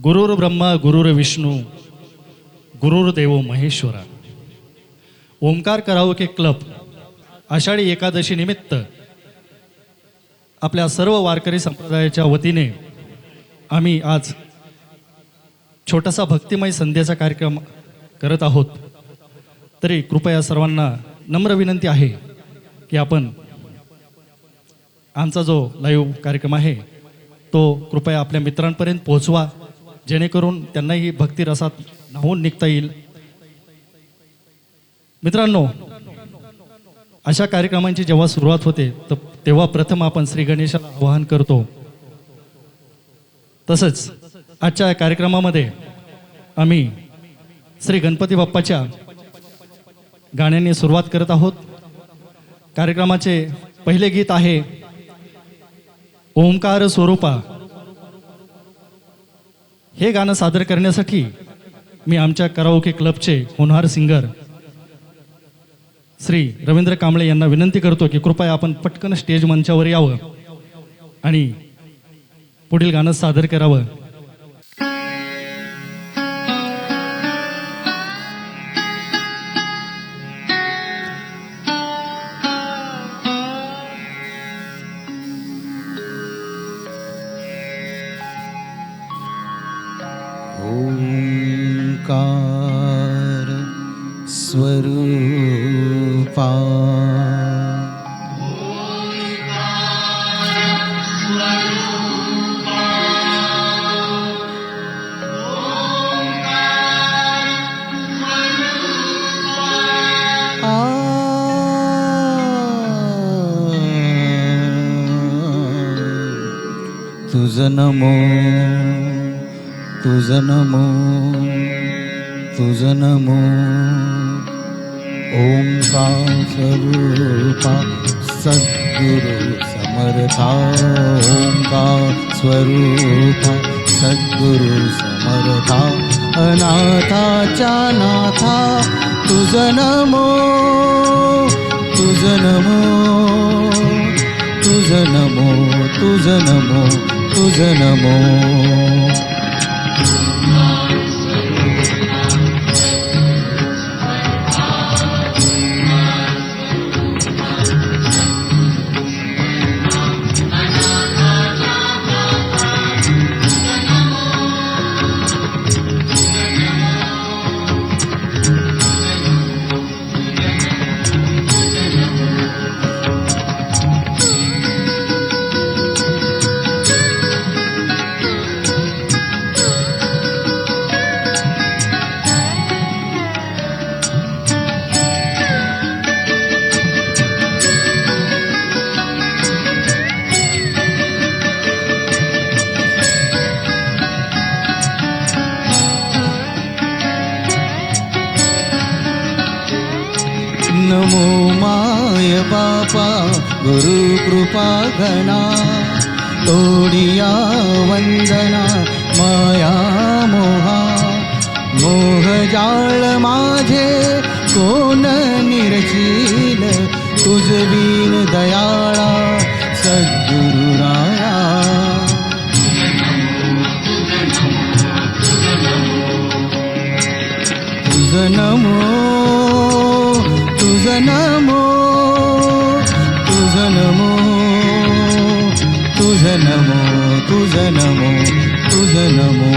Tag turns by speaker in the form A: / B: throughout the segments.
A: गुरुर् ब्रह्मा गुरुर्विष्णू गुरुर्देव Maheshwara. Omkar karaoke club Ashadhi Ekadashi निमित्त आपल्या सर्व वारकरी संप्रदायाच्या वतीने आम्ही आज छोटासा भक्तिमय संध्याचा कार्यक्रम करत आहोत. तरी कृपया सर्वांना नम्र विनंती आहे की आपण आमचा जो लाईव्ह कार्यक्रम आहे तो कृपया आपल्या मित्रांपर्यंत पोहोचवा, जेणेकरून त्यांनाही भक्तिरसात न्हावून निघता येईल. मित्रांनो, अशा कार्यक्रमांची जेव्हा सुरुवात होते तेव्हा प्रथम आपण श्री गणेशाला आवाहन करतो. तसंच आजच्या कार्यक्रमामध्ये आम्ही श्री गणपती बाप्पाच्या गाण्याने सुरुवात करत आहोत. कार्यक्रमाचे पहिले गीत आहे ओंकार स्वरूपा. हे गाणं सादर करण्यासाठी मी आमच्या कराओके क्लबचे होनहार सिंगर श्री रवींद्र कांबळे यांना विनंती करतो की कृपया आपण पटकन स्टेज मंचावर यावं आणि पुढील गाणं सादर करावं.
B: ओंकार स्वरूपा तुझं नमो तुझं नमो तुझं नमो. ओंकार स्वरूपा सद्गुरु समर्था. ओंकार स्वरूपा सद्गुरु समर्था. अनाथाच्या नाथा तुझं नमो तुझं नमो तुझं नमो तुझं नमो तुझं नमो. नमो माय बापा गुरु कृपा घना. तोडिया वंदना माया मोहा. मोह जाळ माझे कोण निरशील. तुझ बीन दयाळा सद्गुरु राया. तुझ नमो तुझं नमो तुझं नमो तुझं नमो तुझं नमो तुझं नमो.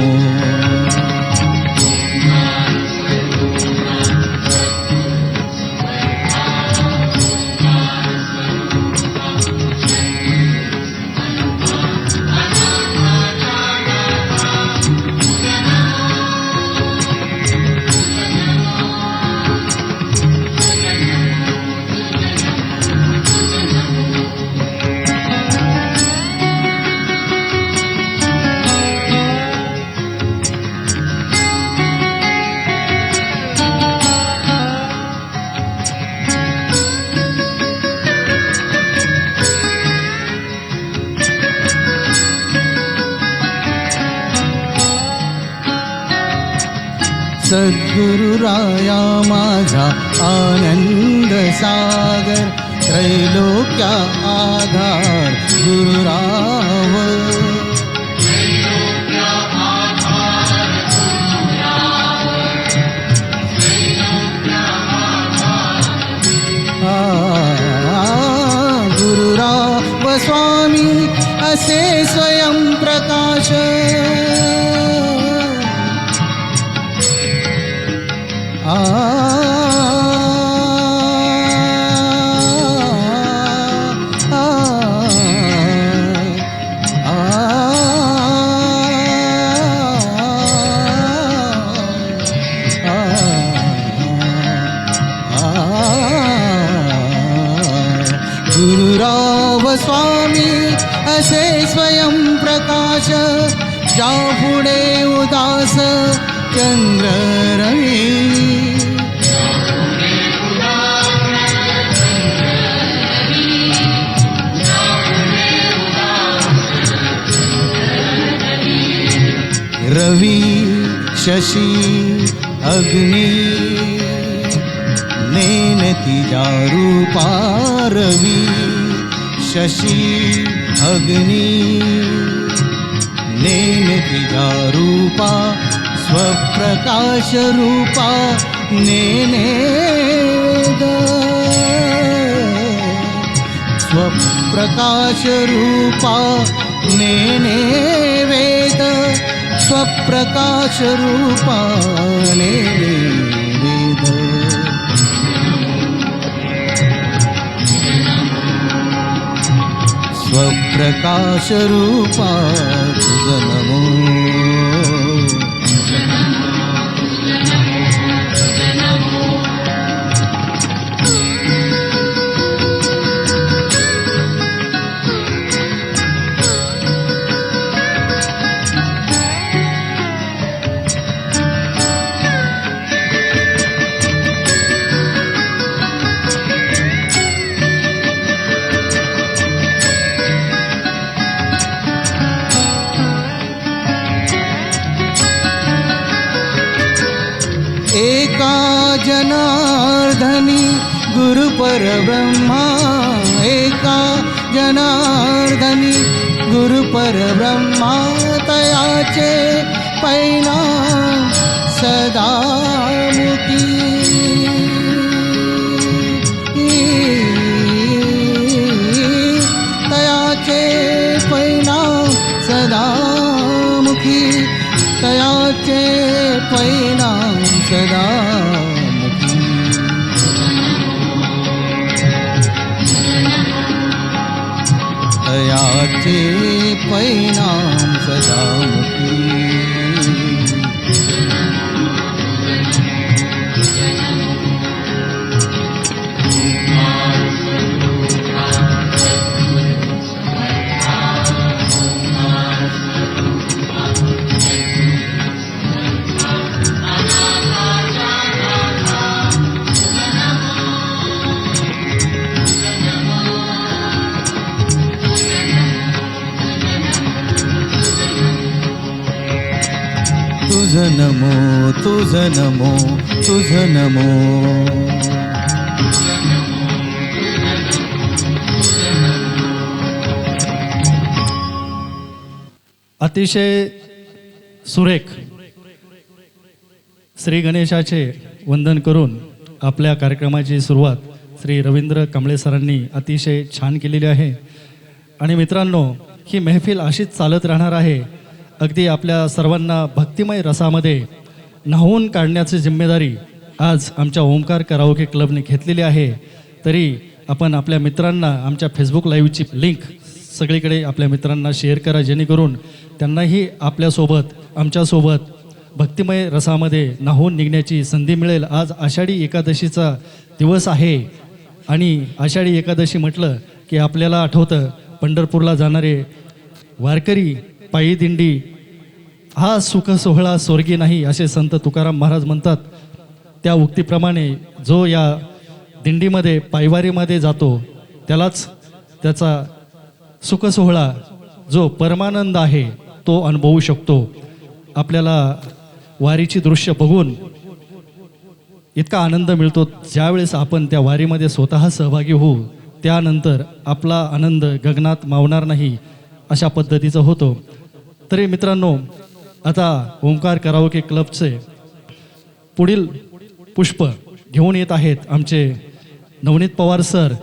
B: सद्गुरु राया माझा आनंद सागर. त्रैलोक्या आधार गुरुराव. असे स्वयं प्रकाश गुरुराव स्वामी असे स्वयं प्रकाश ज्या पुढे उदास चंद्र रवी रवी शशी अग्नि नेनती रूपा रवी शशी अग्नि नेनती रूपा स्वप्रकाश रूपा नेने वेद स्वप्रकाश रूपा नेने वेद स्वप्रकाश रूपा नेने वेद स्वप्रकाश रूपा तुझ नमो एका जनार्दनी गुरु परब्रह्मा एका जनार्दनी गुरु परब्रह्मा तयाचे परिणाम सदा मुखी तयाचे परिणाम सदा मुखी तयाचे परिणाम सदा मुखी तयाचे परिणाम सदा मुखी तुझ नमो तुझ नमो तुझ नमो
A: अतिशय सुरेख श्री गणेशाचे वंदन करून आपल्या कार्यक्रमाची सुरुवात श्री रवींद्र कांबळे सरांनी अतिशय छान केलेली आहे. आणि मित्रांनो, ही महफिल अशीच चालत राहणार आहे. अगदी आपल्या सर्वांना भक्तिमय रसामध्ये न्हावून काढण्याची जिम्मेदारी आज आमच्या ओमकार कराओके क्लबने घेतलेली आहे. तरी आपण आपल्या मित्रांना आमच्या फेसबुक लाईव्हची लिंक सगळीकडे आपल्या मित्रांना शेअर करा, जेणेकरून त्यांनाही आपल्यासोबत आमच्यासोबत भक्तिमय रसामध्ये न्हावून निघण्याची संधी मिळेल. आज आषाढी एकादशीचा दिवस आहे आणि आषाढी एकादशी म्हटलं की आपल्याला आठवतं पंढरपूरला जाणारे वारकरी पायी दिंडी हा सुख सोहळा स्वर्गी नाही असे संत तुकाराम महाराज म्हणतात. त्या उक्तीप्रमाणे जो या दिंडीमध्ये पायवारीमध्ये जातो त्यालाच त्याचा सुख सोहळा जो परमानंद आहे तो अनुभवू शकतो. आपल्याला वारीची दृश्य बघून इतका आनंद मिळतो. ज्यावेळेस आपण त्या वारीमध्ये स्वतः सहभागी होऊ त्यानंतर आपला आनंद गगनात मावणार नाही अशा पद्धतीचं होतो. तरी मित्रांनो, आता ओंकार कराओके क्लबचे पुढील पुष्प घेऊन येत आहेत आमचे नवनीत पवार सर.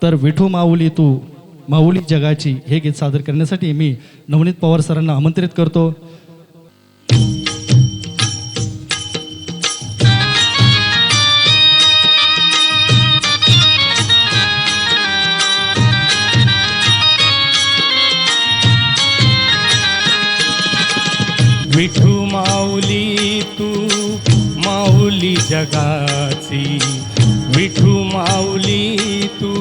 A: तर विठू माऊली तू माऊली जगाची हे गीत सादर करण्यासाठी मी नवनीत पवार सरांना आमंत्रित करतो.
C: विठू माऊली तू माऊली जगाची, विठू माऊली तू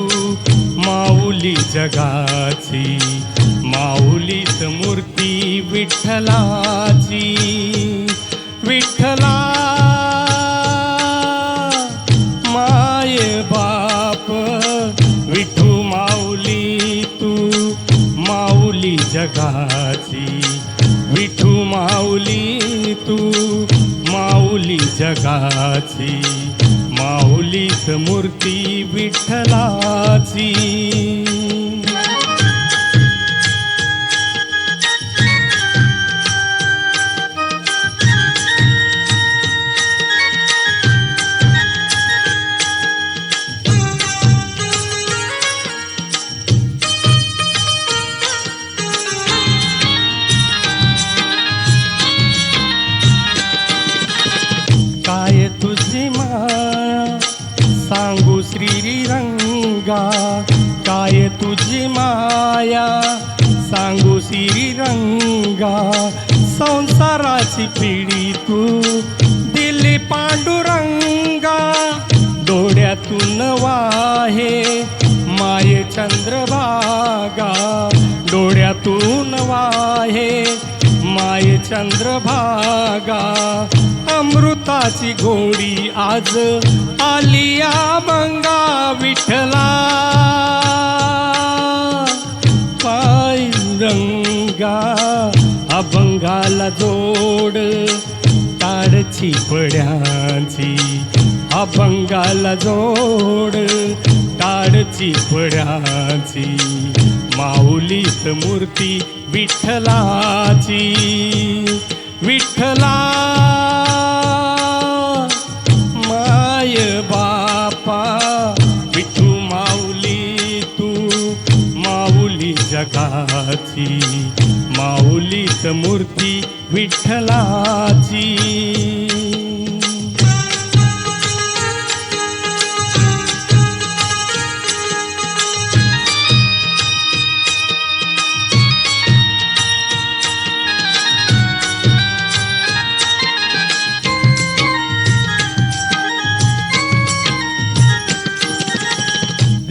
C: माऊली जगाची, माऊलीत मूर्ती विठ्ठलाची. विठ्ठला माय बाप, विठू माऊली तू माऊली जगाची, विठू माऊली तू माऊली जगाची, माऊलीत मूर्ती विठ्ठलाची. काय तुझी माया सांगू श्रीरंगा, काय तुझी माया सांगू श्रीरंगा, संसाराची पिढी तू दिली पांडुरंगा. डोळ्यातून वाहे माये चंद्रभागा, डोळ्यातून वाहे माये चंद्रभागा. अमृताची गोडी आज आलिया मंगा, विठ्ठला पांडुरंगा. अभंगाला जोड ताडची पड्यांची, अभंगाला जोड ताडची पड्यांची, माऊलीत मूर्ती विठ्ठलाची. विठ्ठला माय बापा, विठू माऊली तू माऊली जगाची, माऊलीत मूर्ती विठ्ठलाची.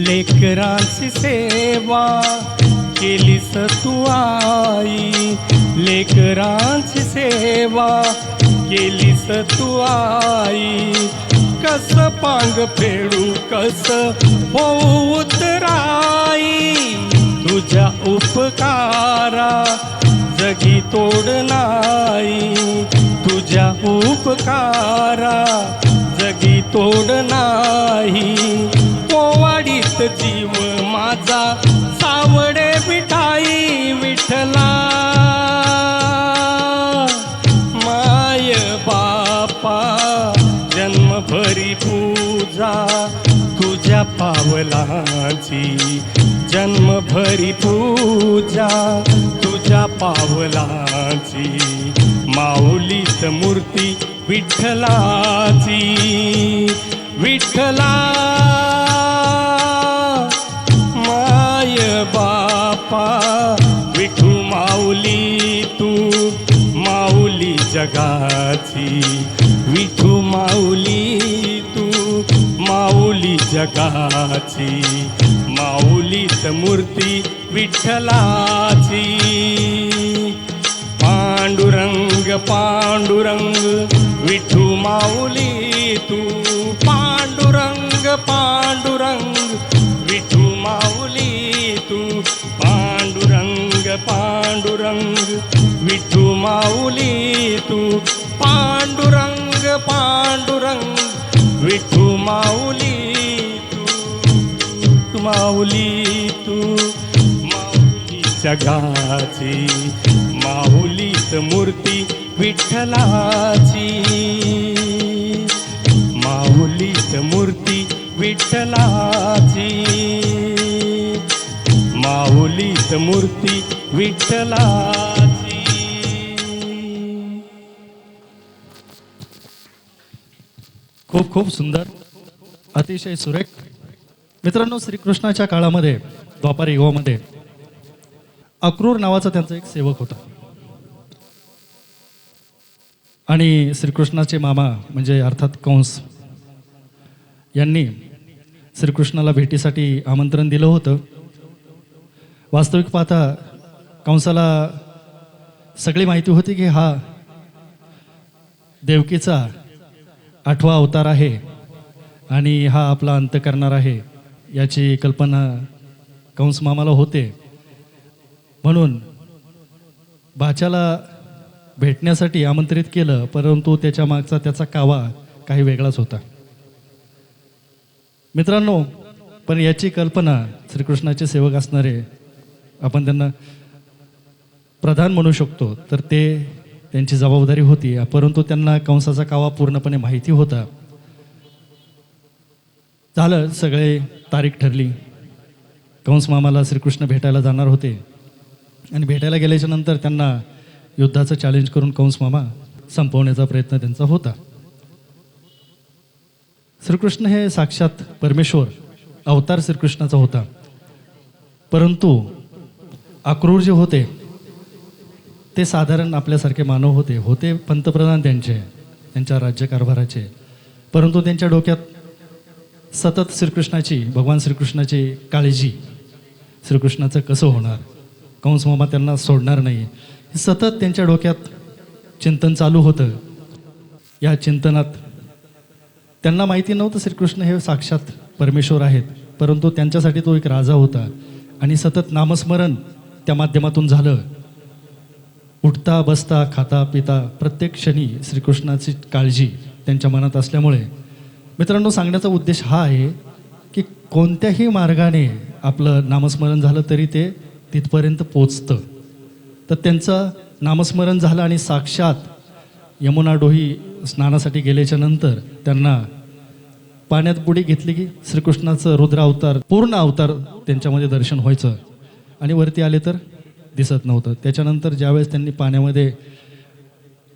C: लेकरांची सेवा केलीस तू आई, लेकरांची सेवा केलीस तू आई. कस पांग फेडू कस होऊ उतराई, तुझ्या उपकारा जगी तोड नाही, तुझ्या उपकारा जगी तोड नाही. पोवाडीत जीव माझा सावडे विठाई, विठ्ठला माय बापा. जन्मभरी पूजा तुझ्या पावलाची, जन्मभरी पूजा तुझ्या पावलाची, माऊलीत मूर्ती विठ्ठलाची. विठ्ठला माय बापा, विठू माऊली तू माऊली जगाची, विठू माऊली तू माऊली जगाची, माऊलीत मूर्ती विठ्ठलाची. पांडुरंग पांडुरंग विठू माऊली तू, पांडुरंग पांडुरंग विठू माऊली तू, पांडुरंग पांडुरंग विठू माऊली तू, पांडुरंग पांडुरंग विठू माऊली तू. माऊली तू माऊली जगाची, माऊलीत मूर्ती विठ्ठलाची, माऊलीत मूर्ती विठ्ठलाची. माऊली माऊलीत मूर्ती विठ्ठलाची.
A: खूप खूप सुंदर, अतिशय सुरेख. मित्रांनो, श्रीकृष्णाच्या काळामध्ये, द्वापार युगामध्ये अक्रूर नावाचा त्यांचा एक सेवक होता. आणि श्रीकृष्णाचे मामा म्हणजे अर्थात कंस यांनी श्रीकृष्णाला भेटीसाठी आमंत्रण दिलं होतं. वास्तविक पाहता कंसाला सगळी माहिती होती की हा देवकीचा 8वा अवतार आहे आणि हा आपला अंत करणार आहे, याची कल्पना कंस मामाला होते. म्हणून भाच्याला भेटण्यासाठी आमंत्रित केलं, परंतु त्याच्या मागचा त्याचा कावा काही वेगळाच होता. मित्रांनो, पण याची कल्पना श्रीकृष्णाचे सेवक असणारे, आपण त्यांना प्रधान म्हणू शकतो, तर ते त्यांची जबाबदारी होती. परंतु त्यांना कंसाचा कावा पूर्णपणे माहिती होता. झालं, सगळे तारीख ठरली. कंस मामाला श्रीकृष्ण भेटायला जाणार होते आणि भेटायला गेल्याच्या नंतर त्यांना युद्धाचं चॅलेंज करून कंस मामा संपवण्याचा प्रयत्न त्यांचा होता. श्रीकृष्ण हे साक्षात परमेश्वर अवतार श्रीकृष्णाचा होता. परंतु अक्रूर जे होते ते साधारण आपल्यासारखे मानव होते पंतप्रधान त्यांच्या राज्यकारभाराचे. परंतु त्यांच्या डोक्यात सतत भगवान श्रीकृष्णाची काळजी, श्रीकृष्णाचं कसं होणार, कंस मामा त्यांना सोडणार नाही, सतत त्यांच्या डोक्यात चिंतन चालू होतं. या चिंतनात त्यांना माहिती नव्हतं श्रीकृष्ण हे साक्षात परमेश्वर आहेत, परंतु त्यांच्यासाठी तो एक राजा होता. आणि सतत नामस्मरण त्या माध्यमातून झालं. उठता बसता खाता पिता प्रत्येक क्षणी श्रीकृष्णाची काळजी त्यांच्या मनात असल्यामुळे, मित्रांनो, सांगण्याचा उद्देश हा आहे की कोणत्याही मार्गाने आपलं नामस्मरण झालं तरी ते तिथपर्यंत पोचतं. तर त्यांचं नामस्मरण झालं आणि साक्षात यमुना डोही स्नानासाठी गेल्याच्या नंतर त्यांना पाण्यात बुडी घेतली की श्रीकृष्णाचं रुद्र अवतार, पूर्ण अवतार त्यांच्यामध्ये दर्शन व्हायचं. आणि वरती आले तर दिसत नव्हतं. त्याच्यानंतर ज्यावेळेस त्यांनी पाण्यामध्ये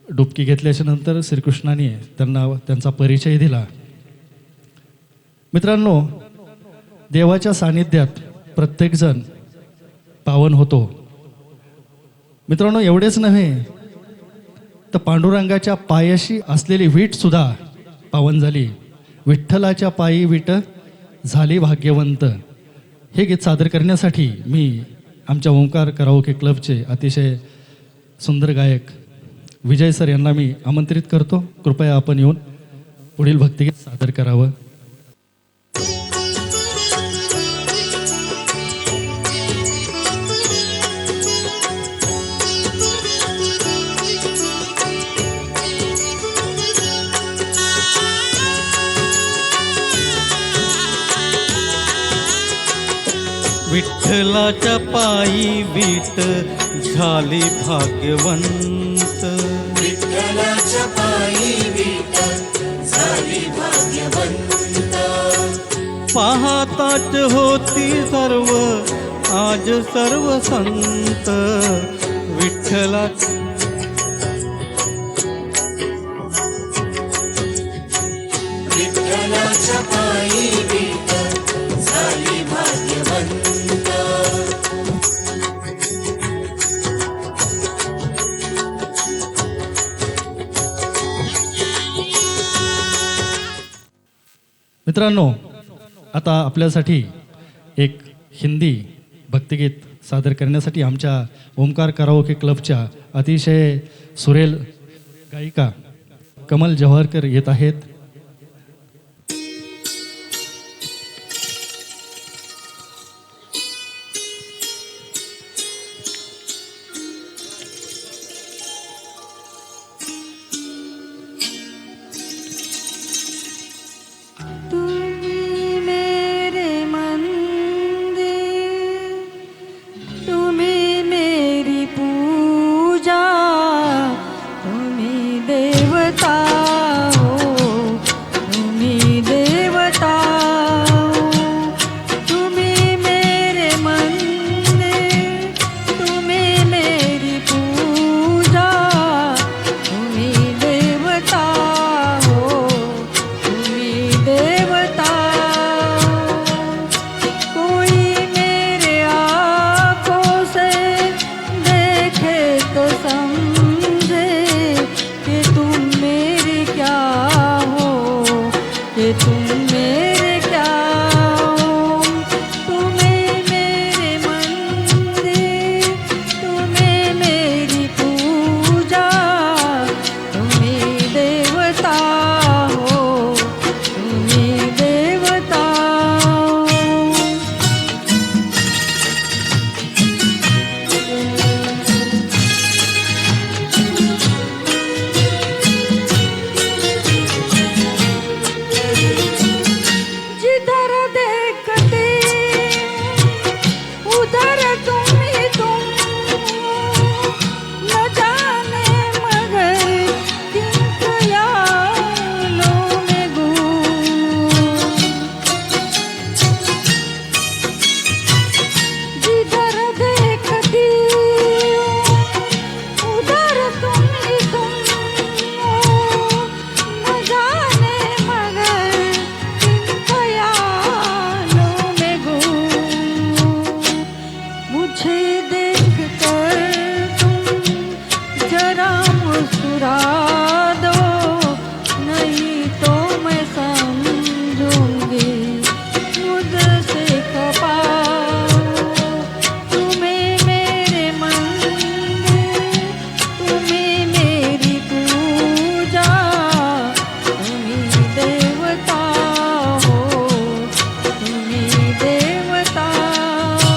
A: डुबकी घेतल्याच्या नंतर श्रीकृष्णाने त्यांना त्यांचा परिचय दिला. मित्रांनो, देवाच्या सानिध्यात प्रत्येकजण पावन होतो. मित्रांनो, एवढेच नव्हे तर पांडुरंगाच्या पायाशी असलेली वीट सुद्धा पावन झाली. विठ्ठलाच्या पायी वीट झाली भाग्यवंत. हे गीत सादर करण्यासाठी मी आमच्या ओंकार कराओके क्लबचे अतिशय सुंदर गायक विजय सर यांना मी आमंत्रित करतो. कृपया आपण येऊन पुढील भक्तिगीत सादर करावं.
B: विठ्ठलाच्या पायी वीट झाली भाग्यवंत.
D: विठ्ठलाच्या पायी वीट झाली भाग्यवंत.
B: पाहताच होती सर्व आज सर्व संत. विठ्ठला
D: विठ्ठलाच्या पायी वीट झाली भाग्यवंत.
A: मित्रांनो, आता आपल्यासाठी एक हिंदी भक्तिगीत सादर करण्यासाठी आमच्या ओंकार कराओके क्लबच्या अतिशय सुरेल गायिका कमल जव्हारकर येत आहेत.
E: तुम मेरे क्या हो, तुम्हें मेरे मंदिर, तुम्हें मेरी पूजा, तुम्हें देवता हो, तुम्हें देवता हो। जिधर देखते उधर तुम ही तुम, न जाने मगर किन ख्यालों में गुम। जिधर देखती उधर तुम ही तुम, न जाने मगर किन ख्यालों में गुम। मुझे देखकर तुम जरा मुस्कुरा दो, नहीं तो मैं समझूंगी मुझसे खपा हो। तुम्हें मेरे मंदिर, तुम्हें मेरी पूजा, तुम्हीं देवता हो, तुम्हीं देवता हो।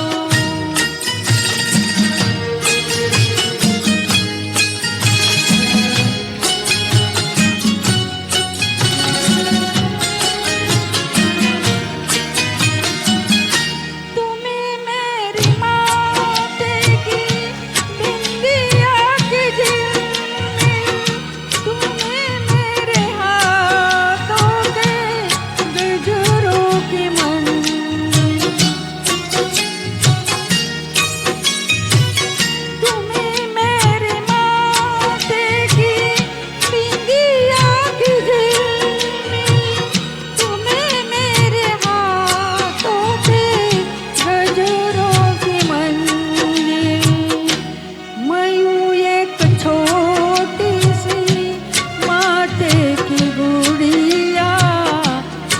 E: तुम्हें मेरी माथे की बिंदिया की झिलमिल, तुम्हें मेरे हाथों के गजरों की मंजिल। तुम्हें मेरे माथे की बिंदिया की झिलमिल, तुम्हें मेरे हाथों के गजरों की मंजिल। मैं यूं एक छोटी सी माथे की गुड़िया,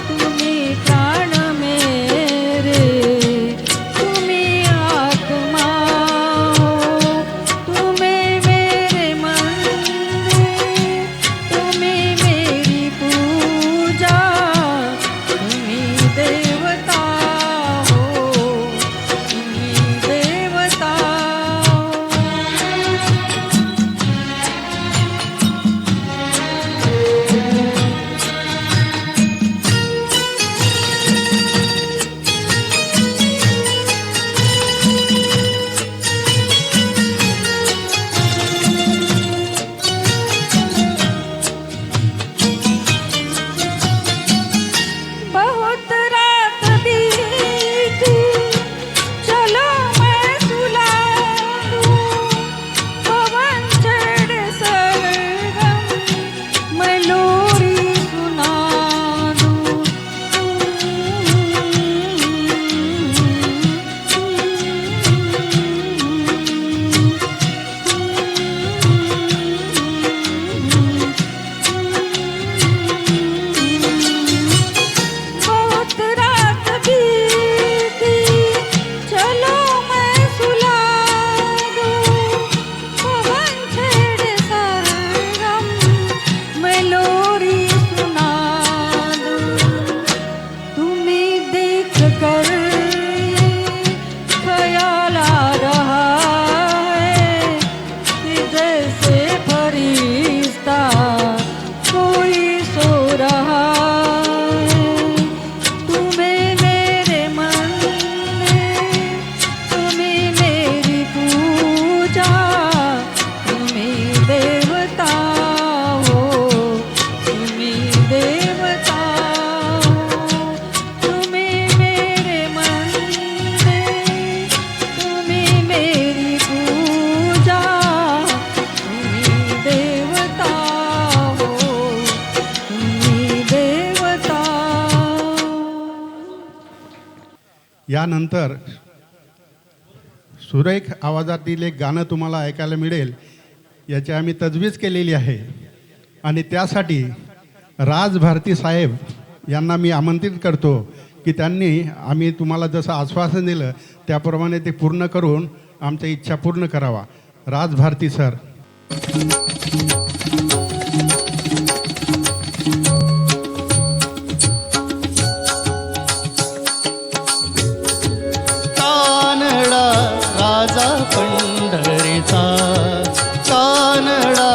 E: तुम्हीं प्राण मेरे, तुम्हीं आत्मा हो, तुम्हें मेरे मंदिर, तुम्हीं मेरी पूजा, तुम्हीं देवता हो, तुम्हीं देवता हो। बहुत रात बीती, चलो मैं सुला दूं, पवन छेड़े सरगम, मैं लोरी सुना दूं। बहुत रात बीती, चलो मैं सुला दूं, पवन छेड़े सरगम, मैं लोरी सुना दूं। तुम्हें देख कर ये ख्याल आ रहा है कि जैसे फरिश्ता कोई सो रहा है। तुम्हें मेरे मंदिर, तुम्हीं मेरी पूजा, तुम्हीं देवता हो, तुम्हीं देवता हो। तुम्हें मेरे मंदिर, तुम्हीं मेरी पूजा, तुम्हीं देवता हो, तुम्हीं देवता हो।
F: यानंतर सुरेख आवाजातील एक गाणं तुम्हाला ऐकायला मिळेल, याची आम्ही तजवीज केलेली आहे आणि त्यासाठी राज भारती साहेब यांना मी आमंत्रित करतो की त्यांनी आम्ही तुम्हाला जसं आश्वासन दिलं त्याप्रमाणे ते पूर्ण करून आमच्या इच्छा पूर्ण करावा. राज भारती सर.
B: कानडा राजा पंढरीचा, कानडा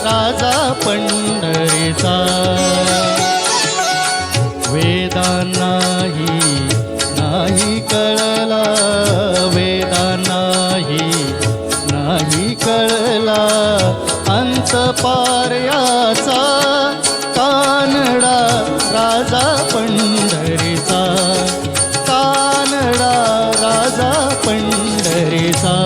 B: राजा पंढरीचा. वेदांनाही नाही कळला, वेदांनाही नाही कळला अंत पार्याचा. कानडा राजा पंढरीचा, कानडा राजा पंढरीचा.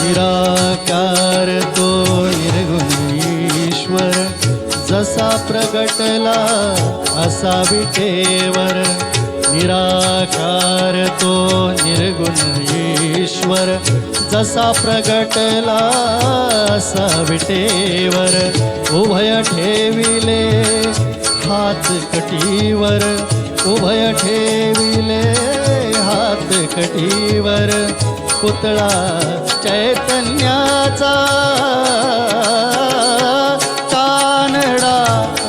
B: निराकार तो निर्गुण ईश्वर, जसा प्रगटला असा विटेवर. निराकार तो निर्गुण ईश्वर, जसा प्रगटला असा विटेवर. उभय ठेविले हात कटीवर, उभय ठेविले हात कटीवर. पुतळा चैतन्याचा, कानडा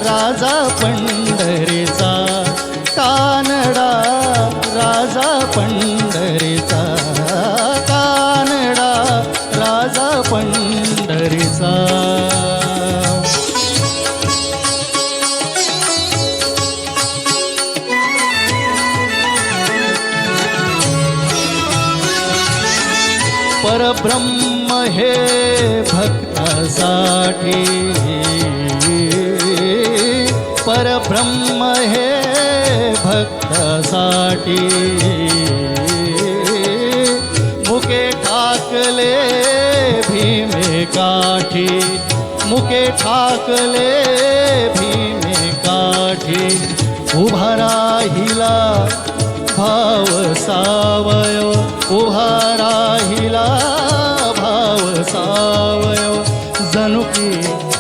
B: राजा पंढरीचा, कानडा राजा पंढरीचा, कानडा राजा पंढरीचा. परब्रह्म हे भक्तासाठी, परब्रह्म हे भक्तासाठी. मुके ठाकले भीमे काठी, मुके ठाकले भीमे काठी. उभा राहिला भाव सावयो, उभा राहिला भाव सावयो. जनुकी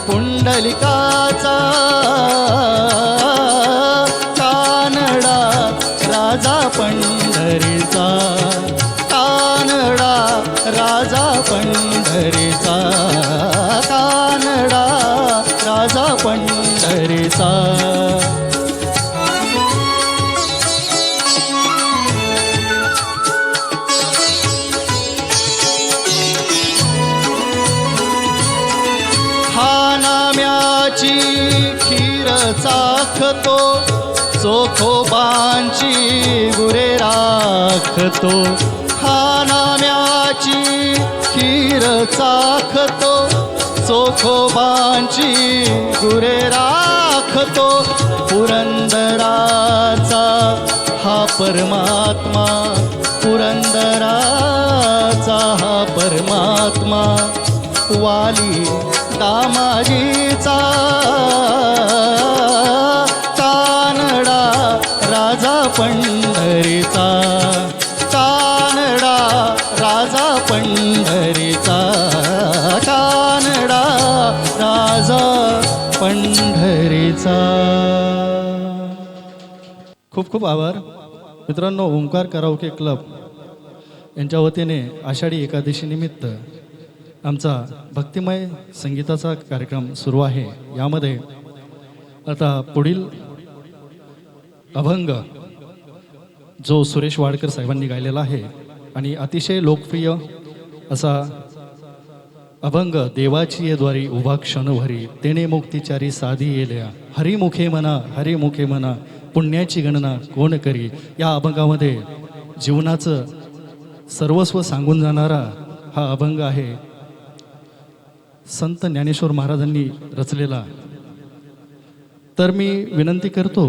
B: पुंडलिकाचा, कानडा राजा पंढरीचा, कानडा राजा पंढरीचा, कानडा राजा पंढरीचा. खीर चाखतो, चोखोबांची गुरे राखतो. हा नाम्याची खीर चाखतो, चोखोबांची गुरे राखतो. पुरंदराचा हा परमात्मा, पुरंदराचा हा परमात्मा. वाली दामाजीचा, कानडा राजा पंढरीचा, कानडा राजा पंढरीचा, कानडा राजा पंढरीचा.
A: खूप खूप आभार मित्रांनो. ओंकार कराओके क्लब यांच्या वतीने आषाढी एकादशी निमित्त आमचा भक्तिमय संगीताचा कार्यक्रम सुरू आहे. यामध्ये आता पुढील अभंग जो सुरेश वाडकर साहेबांनी गायलेला आहे आणि अतिशय लोकप्रिय असा अभंग. देवाची ये द्वारी उभा क्षणभरी, तेने मुक्तिचारी साधी येल्या. हरिमुखे म्हणा, हरिमुखे म्हणा, पुण्याची गणना कोण करी. या अभंगामध्ये जीवनाचं सर्वस्व सांगून जाणारा हा अभंग आहे. संत ज्ञानेश्वर महाराजांनी रचलेला. तर मी विनंती करतो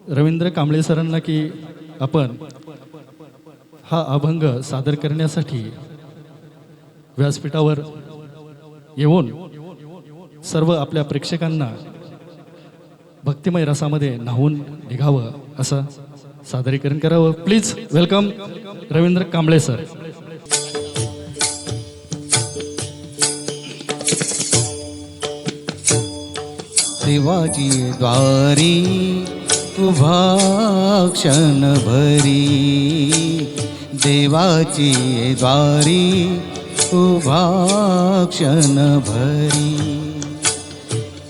A: रवींद्र कांबळे सरांना की आपण हा अभंग सादर करण्यासाठी व्यासपीठावर येऊन सर्व आपल्या प्रेक्षकांना भक्तिमय रसामध्ये न्हावून निघावं असं सादरीकरण करावं. Please welcome Ravindra Kamble sir.
B: देवाची द्वारी उभा क्षणभरी, देवाची द्वारी उभा क्षणभरी,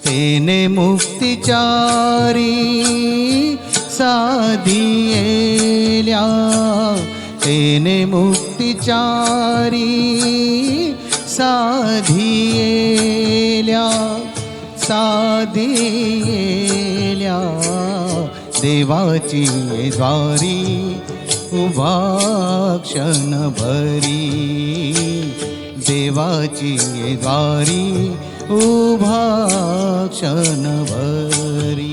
B: तेने मुक्तिचारी साधियेल्या, तेने मुक्तिचारी साधियेल्या, साधियेल्या, देवाची द्वारी उभा क्षणभरी, देवाची द्वारी उभा क्षणभरी.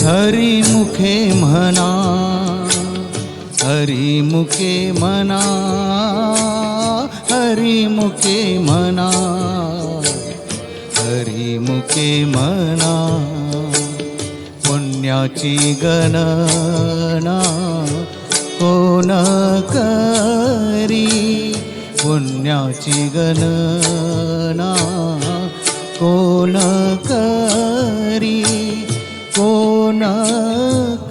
B: हरिमुखे म्हणा, हरिमुखे म्हणा, हरिमुखे म्हणा, हरिमुखे म्हणा, पुण्याची गणना कोण करी, पुण्याची गणना कोण करी, कोण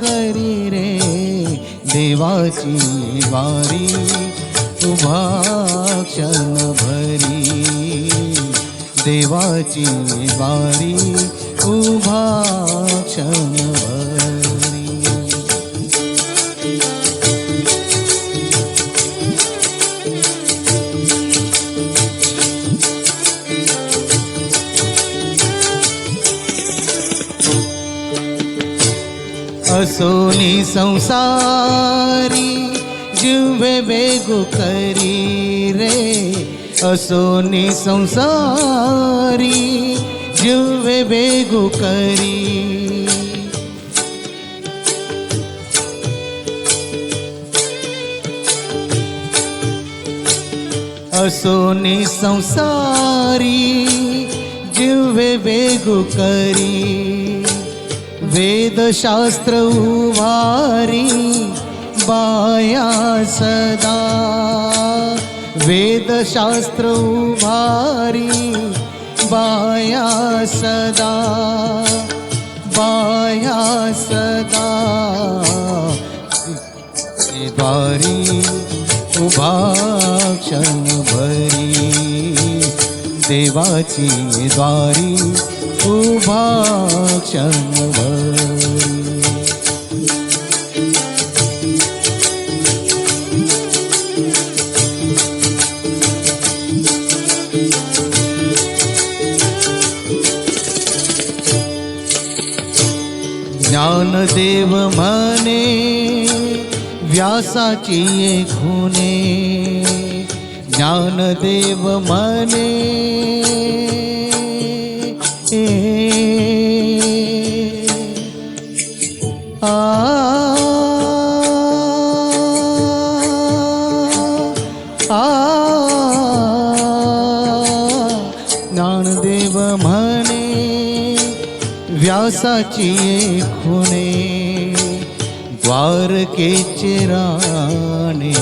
B: करी रे, देवाची वारी उभा क्षणभरी, देवाची वारी उभा क्षणभरी. असोनी संसारी जीवे वेगु करी रे, असोनी संसारी जीवे वेगु करी, असोनी संसारी जीवे वेगु करी, वेदशास्त्र उभारी बाया सदा, वेदशास्त्र उभारी बाया सदा, बाया सदा, द्वारी उभा क्षणभरी, देवाची द्वारी उभा क्षणभरी. ज्ञानदेव म्हणे व्यासाची खुणे, ज्ञानदेव म्हणे ज्ञानदेव म्हणे व्यासाची खुणे, द्वारकेचे राणे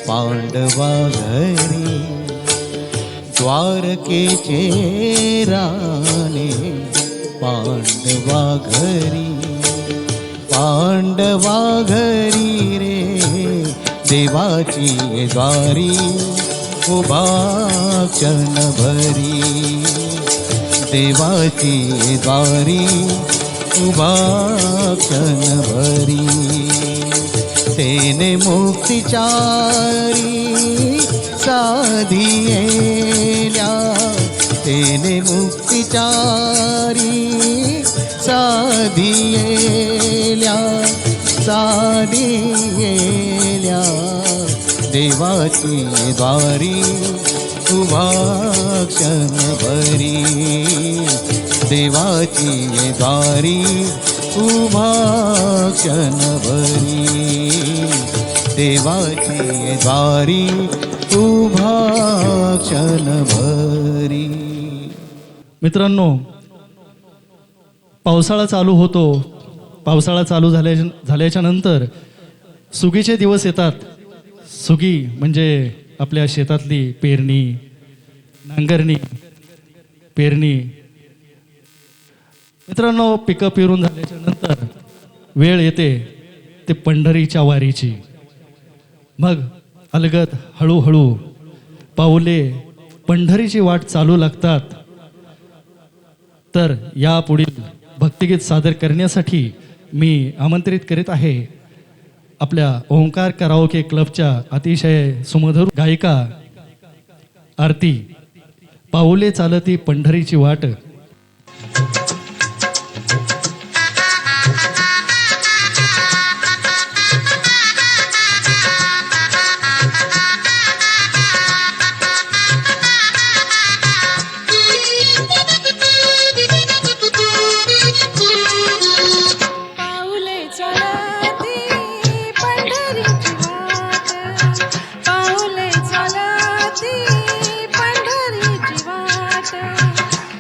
B: पांडवा घरी, द्वारकेचे राणे पांडवा घरी, पांडवा घरी रे, देवाची द्वारी उभा क्षणभरी, देवाची द्वारी उभा क्षणभरी, तेने मुक्तिचारी साधियेल्या, तेने मुक्तिचारी साधियेल्या, साधियेल्या, देवाची द्वारी उभा क्षणभरी, देवाची ये द्वारी उभा क्षणभरी देवाची ये द्वारी उभा क्षणभरी.
A: मित्रांनो, पावसाळा चालू होतो. पावसाळा चालू झाल्याच्या नंतर सुगीचे दिवस येतात. सुगी म्हणजे आपल्या शेतातली पेरणी, नांगरणी, पेरणी. मित्रांनो, पिकं पेरून झाल्याच्या नंतर वेळ येते ते पंढरीच्या वारीची. मग अलगद हळूहळू पाऊले पंढरीची वाट चालू लागतात. तर या पुढील भक्तिगीत सादर करण्यासाठी मी आमंत्रित करीत आहे आपल्या ओंकार कराओके क्लबच्या अतिशय सुमधुर गायिका आरती. पाऊले चालती पंढरीची वाट.
E: पाऊले चालती पंढरीची वाट, पाऊले चालती पंढरीची वाट.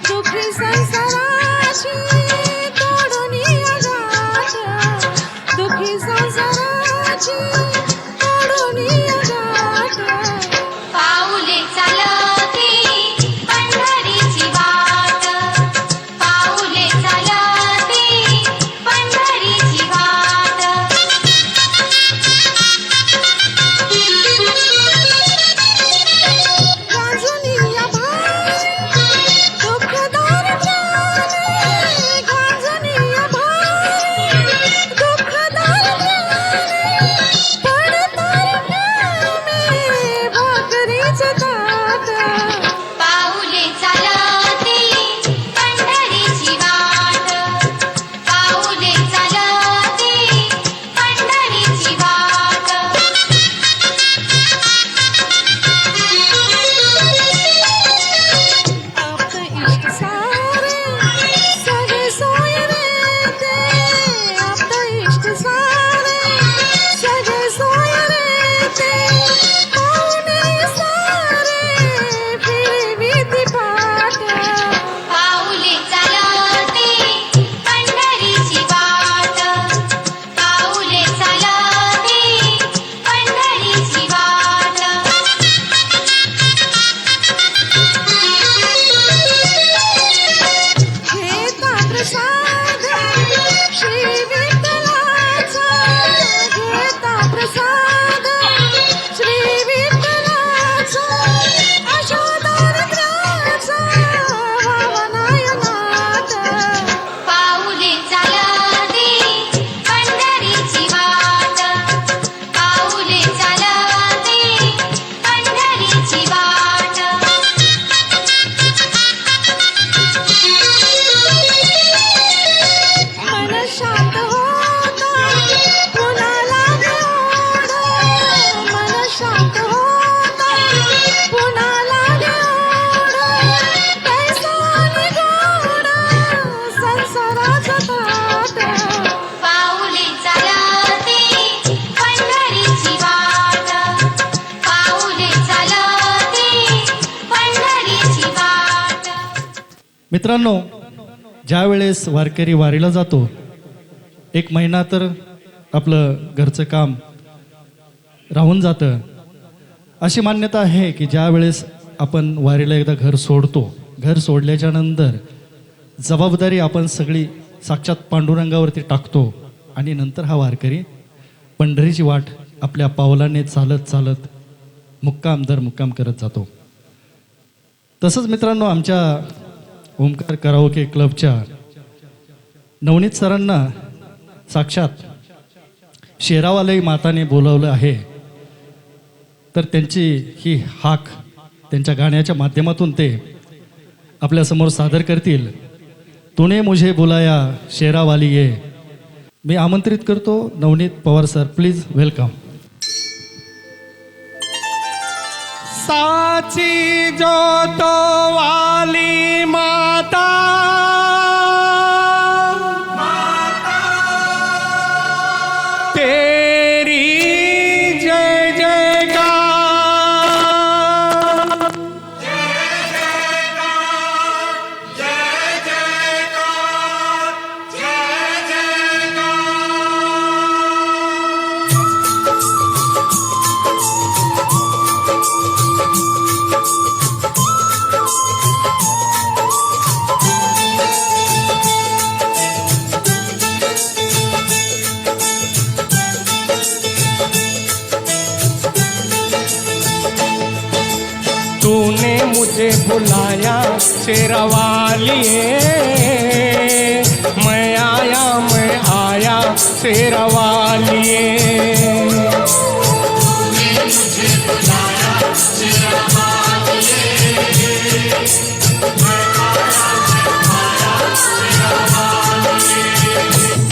E: दुःखी संसाराची तोडून गाठ, दुःखी संसाराची तोडून गाठ.
G: पाऊले चालती पंढरीची वाट, पाऊले चालती पंढरीची वाट.
E: गांजुनिया भारी दुःखदार प्राणी, गांजुनिया भारी दुःखदार प्राणी. पडतार प्रेमी भाकरीचे ताट.
G: पाऊले चालती पंढरीची वाट, पाऊले चालती पंढरीची वाट.
E: आप्त इष्ट सारे सगळे सोयरे ते, आप्त इष्ट सारे सगळे सोयरे ते. पाहुणे सारे फिरवीती पाट.
G: पाऊले चालती पंढरीची वाट, पाऊले चालती पंढरीची वाट.
E: घेता प्रसाद श्री विठ्ठलाचा, घेता प्रसाद श्री विठ्ठलाचा. अशोदारिद्र्याचा भावनायनात.
G: पाऊले चालती पंढरीची वाट, पाऊले चालती पंढरीची वाट.
E: मन शांत होता पुन्हा ओढ, मन शांत होता पुन्हा ओढ. कैसा निगोड संसाराचा ताट.
G: पाऊले चालती पंढरीची वाट, पाऊले चालती पंढरीची वाट.
A: मित्रांनो, ज्या वेळेस वारकरी वारीला जातो, एक महिना तर आपलं घरचं काम राहून जातं. अशी मान्यता आहे की ज्या वेळेस आपण वारीला एकदा घर सोडतो, घर सोडल्याच्या नंतर जबाबदारी आपण सगळी साक्षात पांडुरंगावरती टाकतो आणि नंतर हा वारकरी पंढरीची वाट आपल्या पावलाने चालत चालत मुक्काम दर मुक्काम करत जातो. तसंच मित्रांनो, आमच्या ओंकार कराओके क्लबच्या नवनीत सरांना साक्षात शेरावाली माताने बोलावलं आहे. तर त्यांची ही हाक त्यांच्या गाण्याच्या माध्यमातून ते आपल्यासमोर सादर करतील. तूने मुझे बुलाया शेरावाली ये. मी आमंत्रित करतो Navneet Pawar sir, please welcome.
C: साची जो तो वाली माता मुझे बुलाया शेरवालिए, मैं आया शेरवालिए।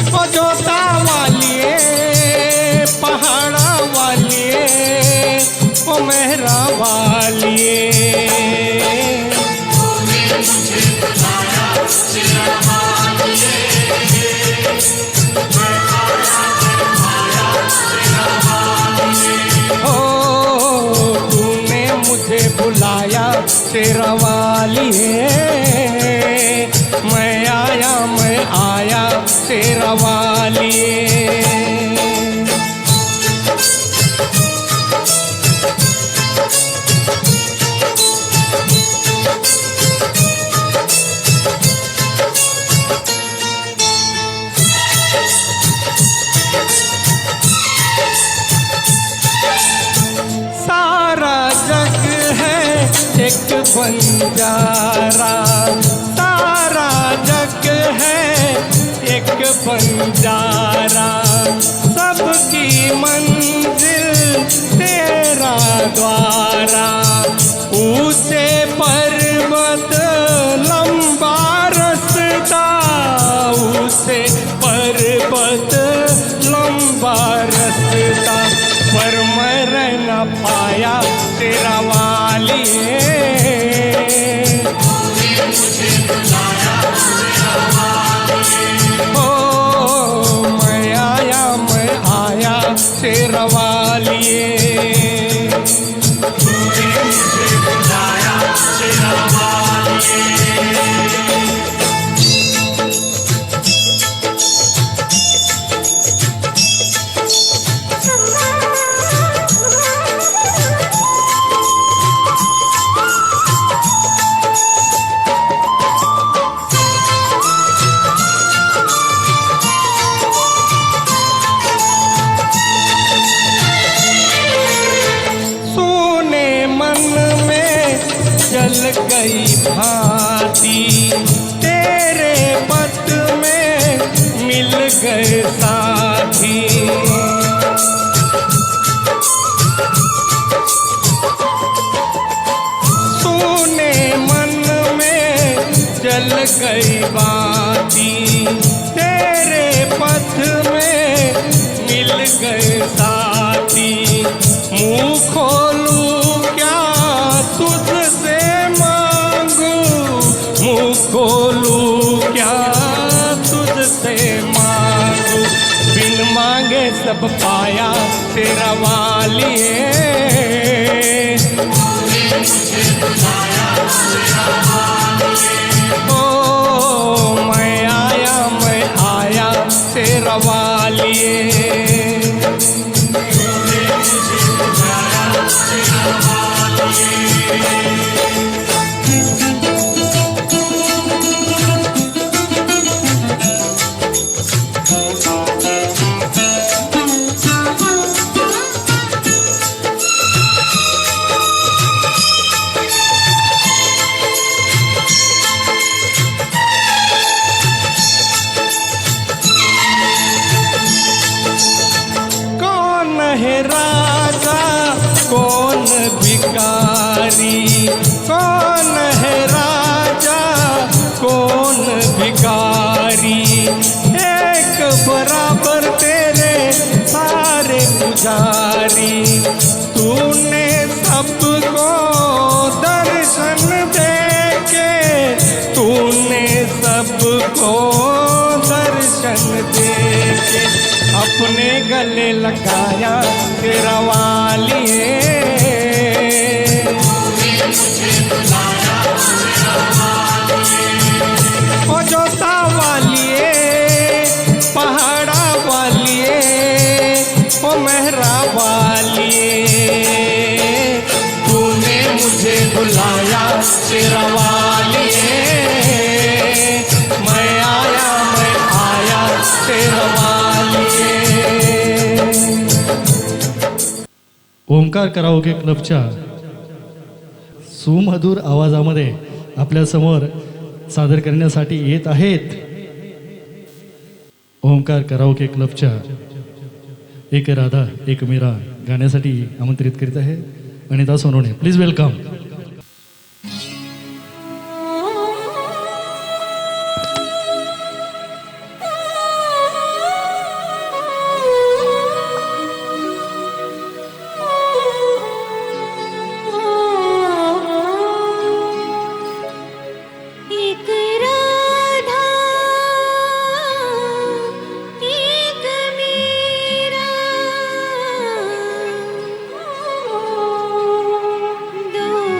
C: ओ जोता वालिए, पहाड़ा वालिए, ओ मेहरा वालिए। तूने मुझे बुलाया शेरवालिए, मैं आया शेरवालिए। सारा जग है एक बंजारा, सारा जग है एक बंजारा, सबकी मंजिल तेरा द्वारा। ऊंचे पर्वत लंबा रास्ता, ऊंचे पर्वत लंबा रास्ता, पर मैं रह न पाया तेरा वालिए। ओ मैं आया तेरा वालिए। सोने मन में जल गई भांति, तेरे पथ में मिल गए साथी। सोने मन में जल गई बाती, तेरे पथ में मिल गए साथी। मुँह खोलूं क्या तुझसे मांगू, मुँह खोलूं क्या तुझसे मांगू। बिन मांगे सब पाया तेरा वालिए। ओ मैं आया तेरा वालिए। कौन है राजा कौन भिखारी, कौन है राजा कौन भिखारी। एक बराबर तेरे सारे पुजारी, तूने सबको दर्शन देके, तूने सबको दर्शन देके अपने गले लगाया तेरा वालिए। ओ जोता वालिए, पहाड़ा वालिए, ओ मेहरा वालिए। तूने मुझे बुलाया तेरा वालिए, मैं आया तेरा वालिए।
A: ओंकार कराओके क्लबच्या सुमधुर आवाजामध्ये आपल्यासमोर सादर करण्यासाठी येत आहेत ओंकार कराओके क्लबच्या एक राधा एक मीरा गाण्यासाठी आमंत्रित करीत आहे अनिता सोनवणे. Please welcome.
E: एक राधा एक मीरा दोन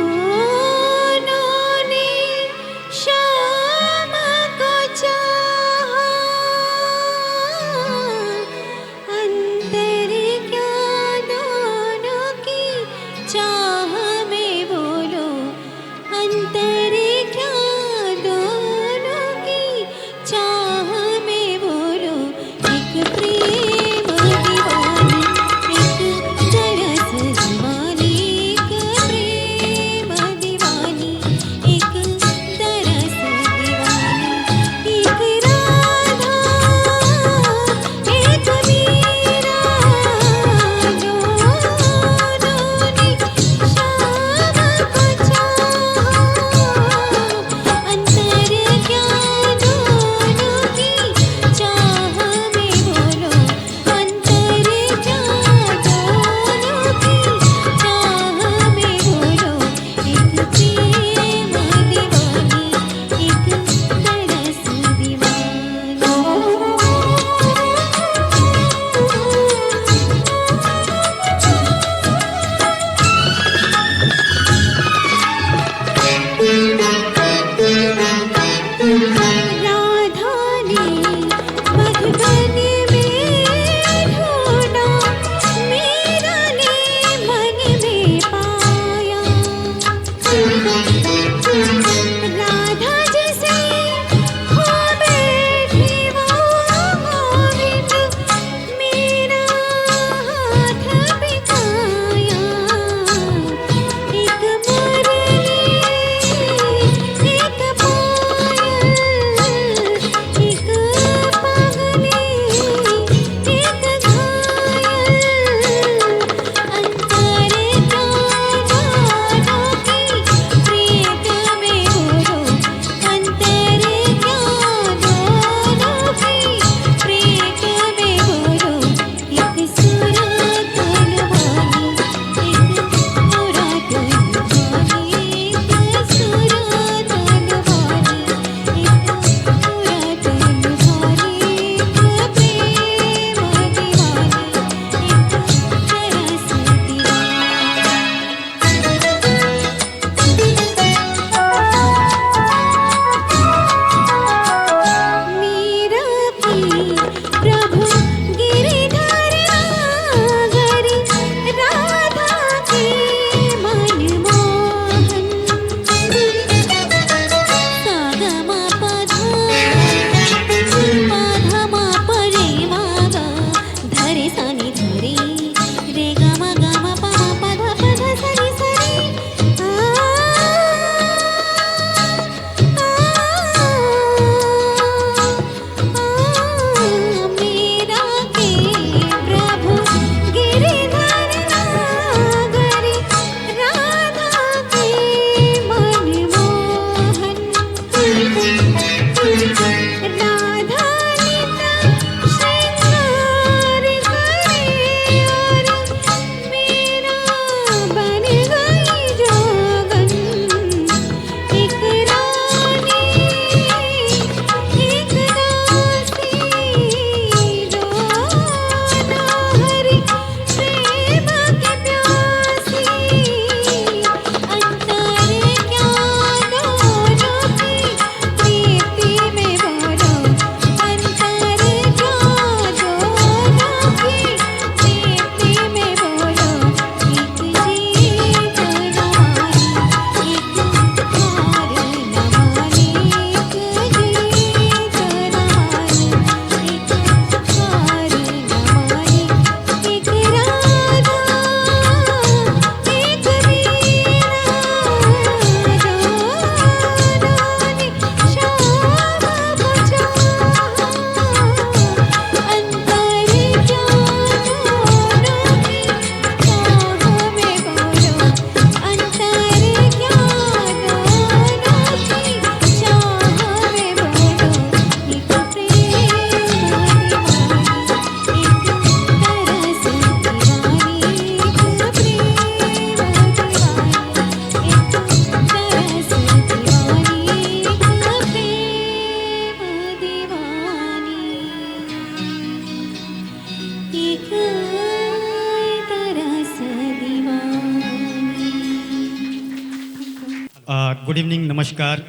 H: गुड इवनिंग, नमस्कार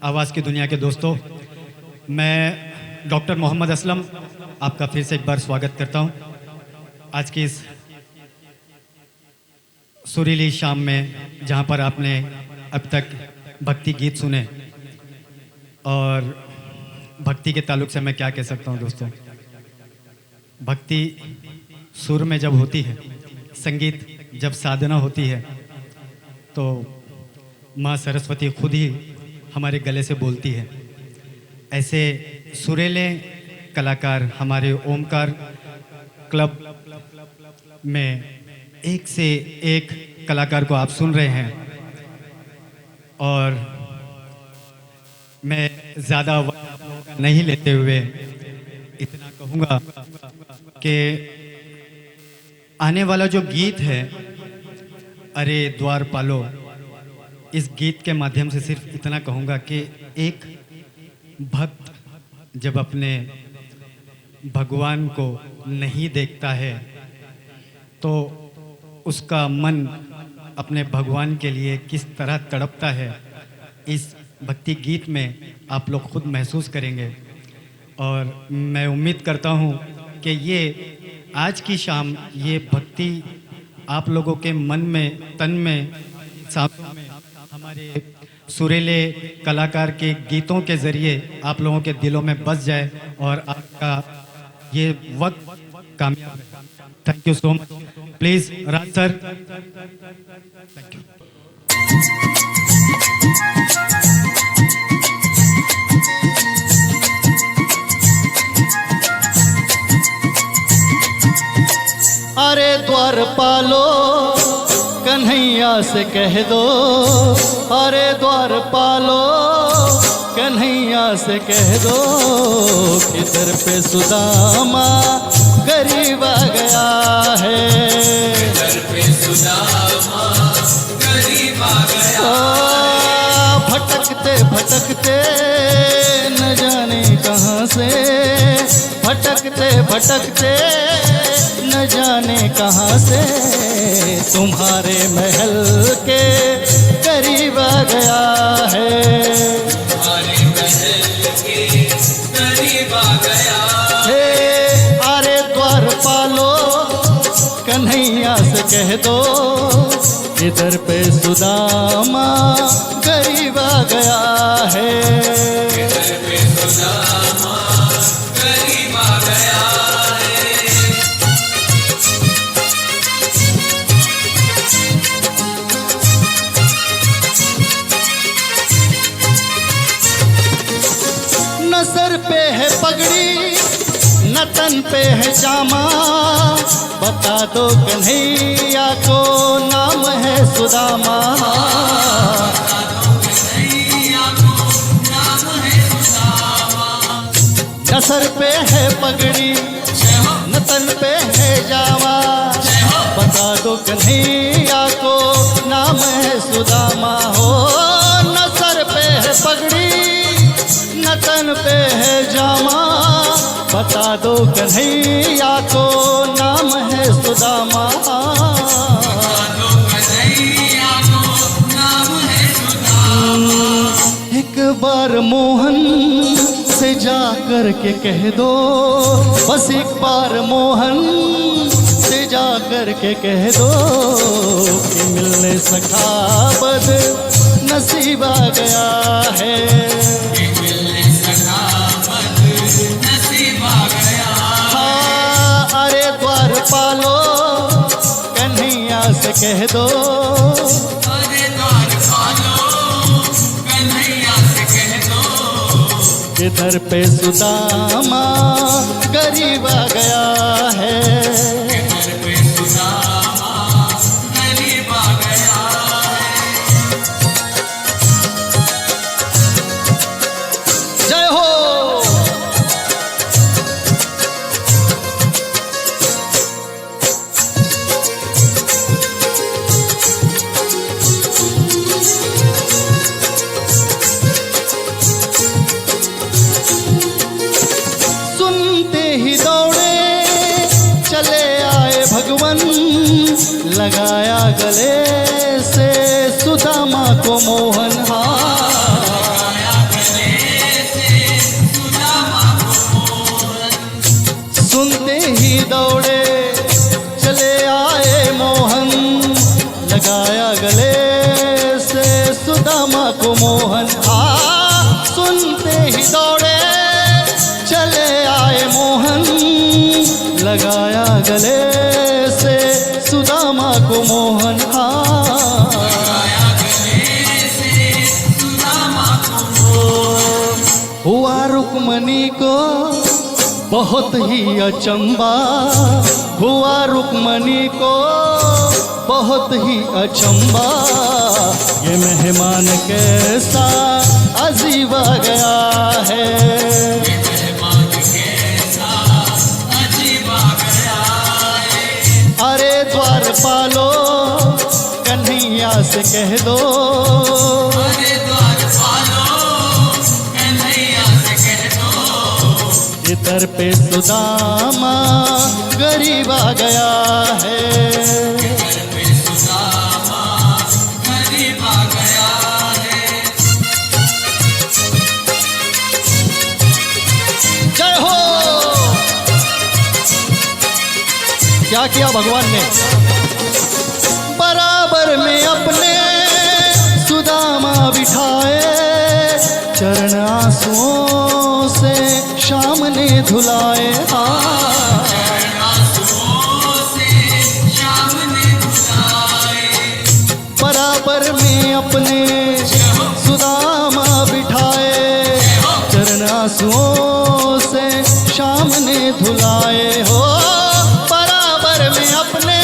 H: आवाज़ की दुनिया के दोस्तों। मैं डॉक्टर मोहम्मद असलम आपका फिर से एक बार स्वागत करता हूं आज की इस सुरीली शाम में, जहां पर आपने अब तक भक्ति गीत सुने। और भक्ति के ताल्लुक से मैं क्या कह सकता हूं दोस्तों, भक्ति सुर में जब होती है, संगीत जब साधना होती है, तो माँ सरस्वती खुद ही हमारे गले से बोलती है। ऐसे सुरीले कलाकार हमारे ओमकार क्लब में एक से एक कलाकार को आप सुन रहे हैं। और मैं ज़्यादा वक्त नहीं लेते हुए इतना कहूँगा कि आने वाला जो गीत है, अरे द्वार पालो, इस गीत के माध्यम से सिर्फ इतना कहूँगा कि एक भक्त जब अपने भगवान को नहीं देखता है तो उसका मन अपने भगवान के लिए किस तरह तड़पता है, इस भक्ति गीत में आप लोग खुद महसूस करेंगे। और मैं उम्मीद करता हूँ कि ये आज की शाम, ये भक्ति आप लोगों के मन में, तन में, सांसों में, हमारे सुरीले कलाकार के गीतों के ज़रिए आप लोगों के दिलों में बस जाए और आपका ये वक्त कामयाब है। Thank you so much. Please Raj sir, thank you.
B: अरे द्वार पालो कन्हैया से कह दो, अरे द्वार पालो कन्हैया से कह दो कि दर पे सुदामा गरीब आ गया है, दर पे सुदामा गरीब आ गया। भटकते भटकते न जाने कहाँ से, भटकते भटकते न जाने कहाँ से तुम्हारे महल के करीब आ गया है, तुम्हारे महल के करीब आ गया है। अरे द्वार पालो कन्हैया से कह दो, इधर पे सुदामा गरीब आ गया है, इधर पे सुदामा गरीब आ गया है। न सर पे है पगड़ी, न तन पे है जामा, बता दो कन्हैया को नाम है सुदामा, न सर पे है पगड़ी, न तन पे है जामा, बता दो कन्हैया को नाम है सुदामा हो। न सर पे है पगड़ी, न तन पे है जामा, बता दो कन्हैया को नाम है सुदामा, एक बार मोहन से जा कर के कह दो, बस एक बार मोहन से जा कर के कह दो कि मिलने सखा बद नसीब आ गया है, कि मिलने सखा बद नसीब आ गया। हाँ, अरे द्वार पालो कन्हैया से कह दो, अरे द्वार पालो कन्हैया से कह दो, इधर पे सुदामा गरीब आ गया है, इधर पे सुदामा गरीब आ गया है। जय हो। लगाया गले से सुदामा को को मोहन सुनते ही दौड़े चले आए मोहन लगाया गले से सुदामा को मोहन सुनते ही दौड़े चले आए मोहन लगाया गले से सुदामा को मोहन हुआ रुक्मणी को बहुत ही अचंबा हुआ रुक्मणी को बहुत ही अचंबा ये मेहमान कैसा अजीब आ गया है अरे द्वारपालो कन्हैया से कह दो इधर पे सुदामा गरीब आ गया है जय हो क्या किया भगवान ने बराबर में अपने सुदामा बिठाए चरण आंसुओं से शाम ने धुलाए बराबर में अपने सुदामा बिठाए चरण आंसुओं से शाम ने धुलाए हो बराबर में अपने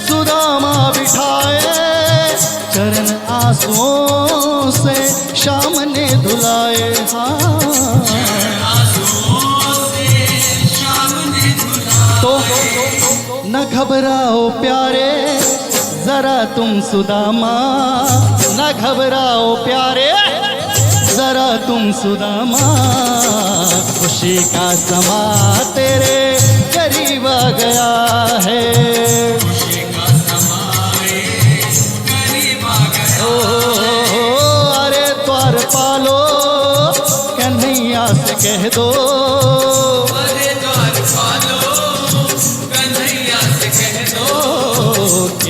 B: सुदामा बिठाए चरण आंसुओं से शाम ने धुलाए तो न घबराओ प्यारे जरा तुम सुदामा न घबराओ प्यारे जरा तुम सुदामा खुशी का समा तेरे करीब आ गया है अरे द्वारपालो कन्हैया से कह दो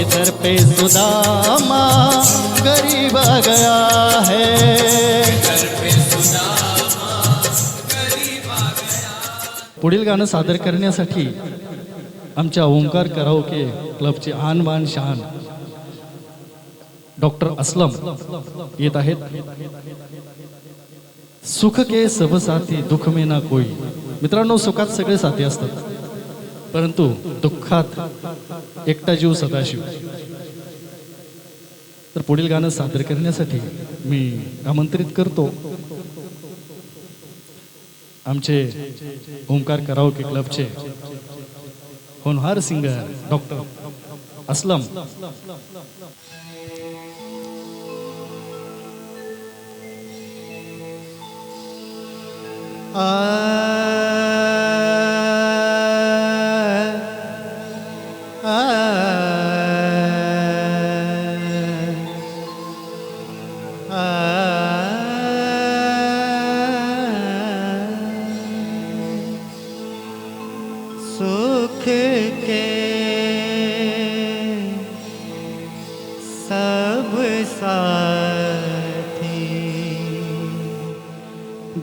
B: इधर पे सुदामा गरीब आ गया है
A: पुढील गाणं सादर करण्यासाठी आमच्या ओंकार कराओके क्लबचे आन बान शान डॉक्टर असलम येत आहेत सुख के सब साथी दुख में ना कोई मित्रांनो सुखात सगळे साथी असतात परंतु दुःखात एकटा जीव सदाशिव तर पुढील गाणं सादर करण्यासाठी मी आमंत्रित करतो आमचे ओंकार कराओके क्लबचे होनहार सिंगर डॉक्टर असलम
B: सुख के सब साथी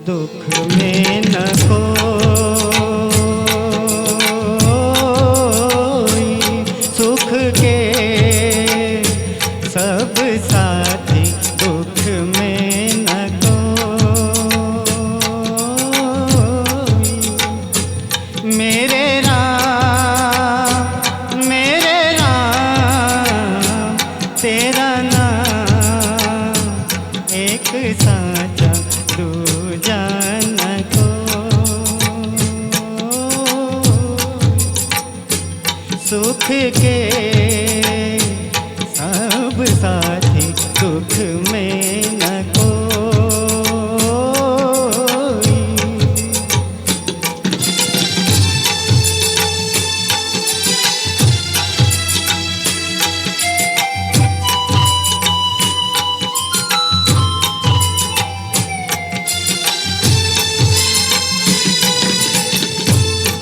B: दुख में न कोई सुख के सब साथी दुख में न कोई मेरे राम तेरा नाम एक साचा दूजा न सुख के सब साथी दुख में न कोई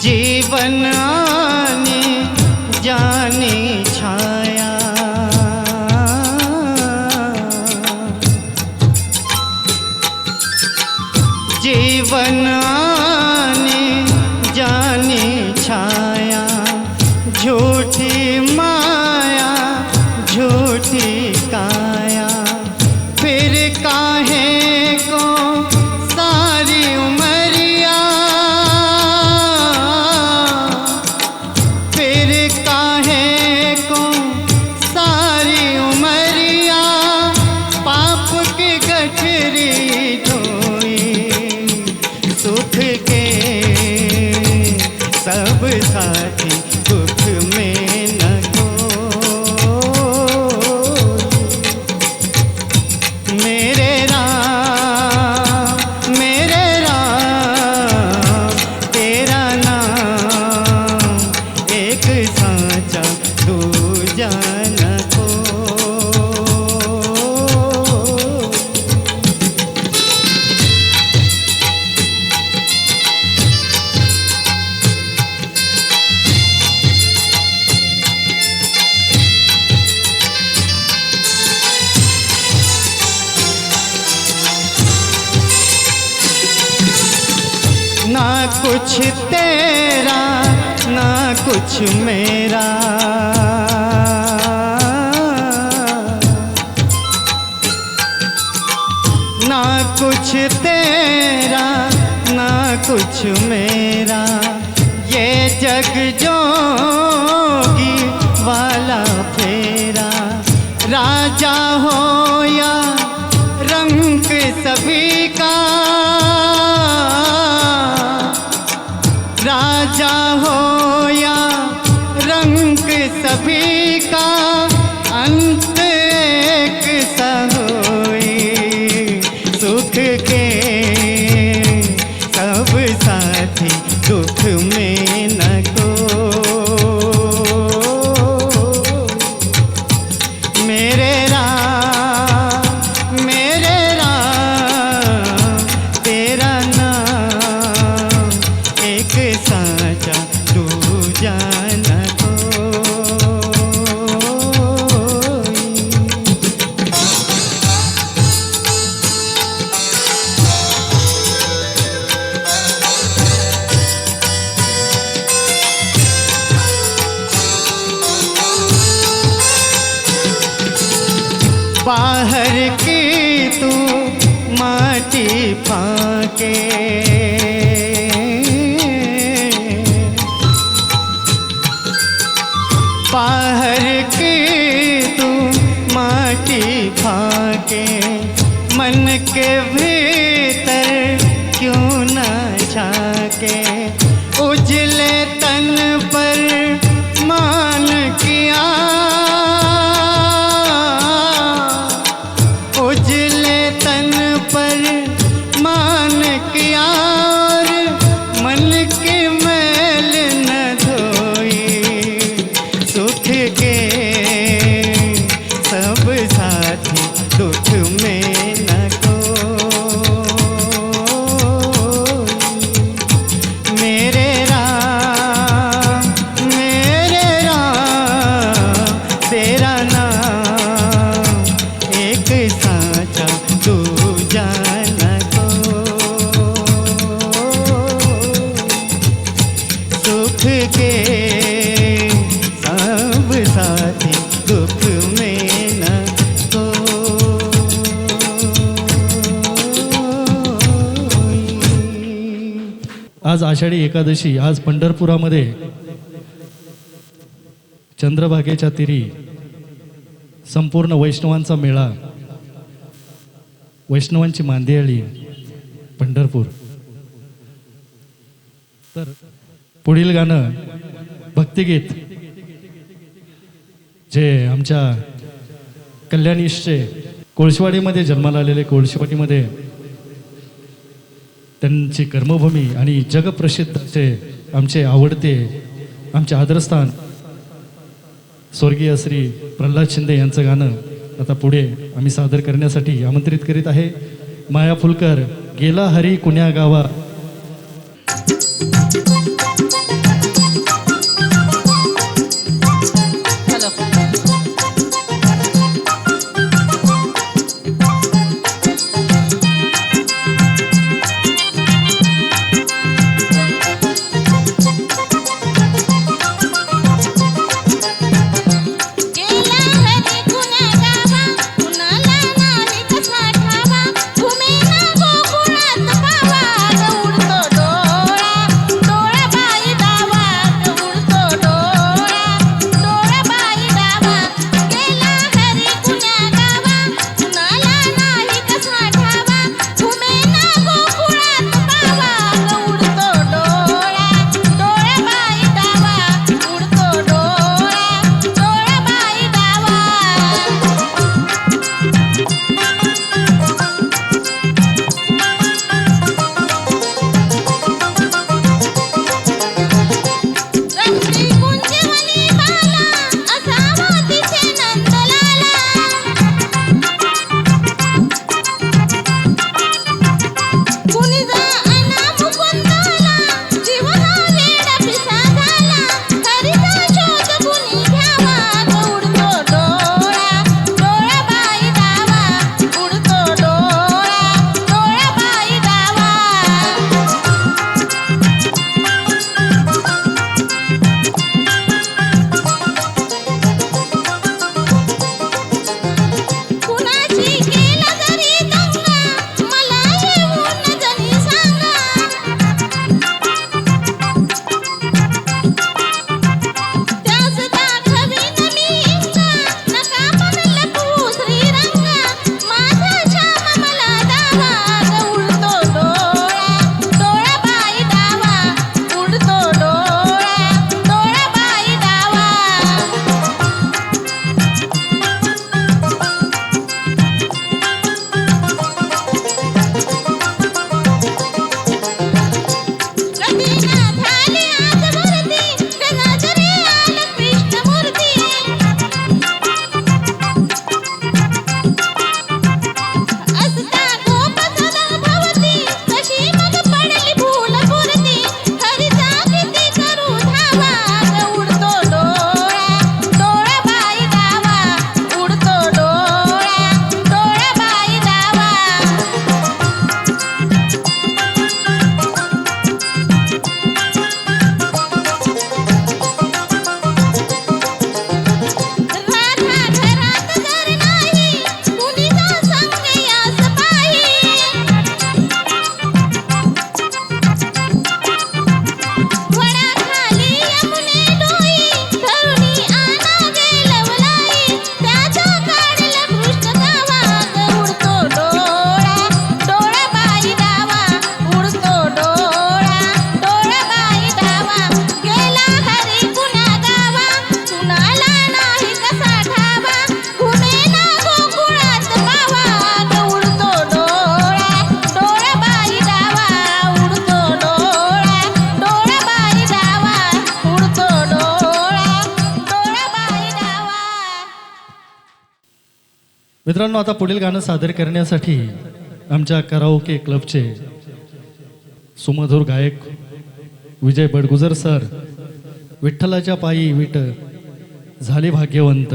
H: जीवन आने जाने छाया, जीवन आने जाने छाया, झूठी माया झूठी काया, फिर काहे को सारी उमरिया, फिर काहे को सारी उमरिया, पाप के गठरी ढोई, सुख के सब साथी दुख में न मेरे राम तेरा नाम एक साचा दूजा न को। ना कुछ तेरा ना कुछ मेरा, ना कुछ तेरा ना कुछ मेरा, ये जग जोगी वाला फेरा, राजा हो या रंग सभी का, राजा हो या रंग सभी का, अंत एक सा होई, सुख के सब साथी दुख में न को। मेरे राम तेरा नाम एक साचा दूजा न बाहर की तू माटी फाके, बाहर की तू माटी फाके, मन के भीतर क्यों न झाके, उजले तन पर मान किया, उजले तन पर मान किया, और मन की मैल न धोई, सुख के सब साथी दुख में न कोई। मेरे राम तेरा नाम एक साचा दूजा न को। सुख के सब साथी दुख में न
A: आज आषाढी एकादशी, आज पंढरपुरामध्ये चंद्रभागेच्या तीरी संपूर्ण वैष्णवांचा मेळा, वैष्णवांची मांदियाळी पंढरपूर. तर पुढील गाणं भक्तिगीत जे आमच्या कल्याणीशचे कोळशवाडीमध्ये जन्माला आलेले, कोळशवाडीमध्ये त्यांची कर्मभूमी आणि जगप्रसिद्ध असे आमचे आवडते, आमचे आदरस्थान स्वर्गीय श्री प्रल्हाद शिंदे यांचं गाणं आता पुढे आम्ही सादर करण्यासाठी आमंत्रित करीत आहे. माया फुलकर, गेला हरी कुण्या गावा. मित्रांनो, आता पुढील गाणं सादर करण्यासाठी आमच्या कराओके क्लबचे सुमधुर गायक विजय बडगुजर सर, विठ्ठलाच्या पायी विट झाले भाग्यवंत,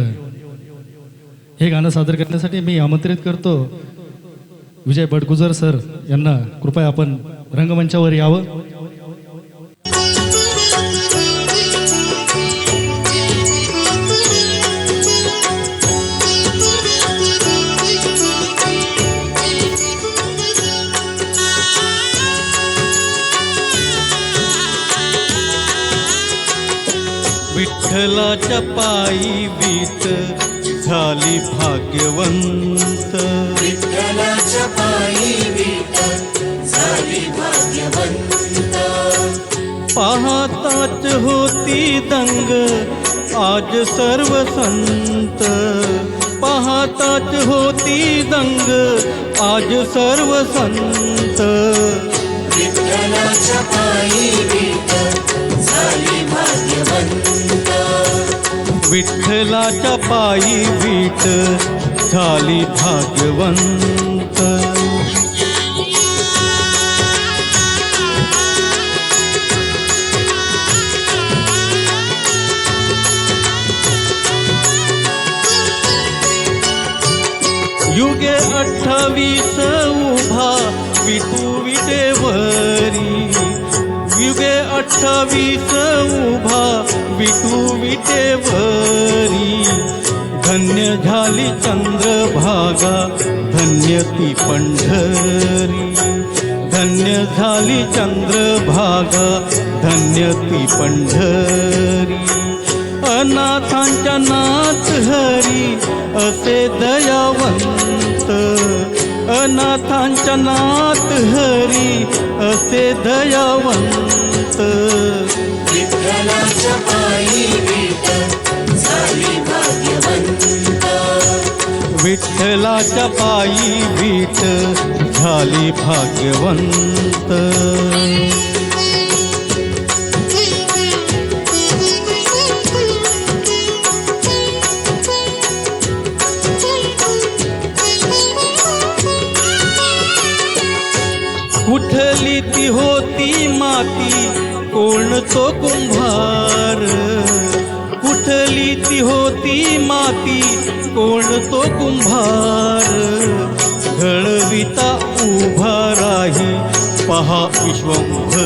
A: हे गाणं सादर करण्यासाठी मी आमंत्रित करतो विजय बडगुजर सर यांना. कृपया आपण रंगमंचावर यावं.
B: विठ्ठलाच्या पायी वीट झाली भाग्यवंत.
D: विठ्ठलाच्या पायी विट झाली भाग्यवंत.
B: पाहताच होती दंग आज सर्व संत. पाहताच होती दंग आज सर्व संत.
D: विठ्ठलाच्या पायी विट झाली भाग्यवंत.
B: विठ्ठलाच्या पायी वीट झाली भाग्यवंत. युगे 28 उभा विठू विटेवरी. युगे 28 उभा विठू विटेवरी. धन्य झाली चंद्रभागा धन्य ती पंढरी. धन्य झाली चंद्रभागा धन्य ती पंढरी. अनाथांच्या नाथ हरी असे दयावंत. अनाथांच्या नाथ हरी असे दयावंत.
D: विठ्ठलाच्या पायी विट झाली भाग्यवंत.
B: विठ्ठलाच्या पायी वीट झाली भाग्यवंत. कुठली ती होती माती कोण तो कुंभार. कुठली ती होती माती कोण तो कुंभार. घडविता उभा राही पहा विश्वंभर.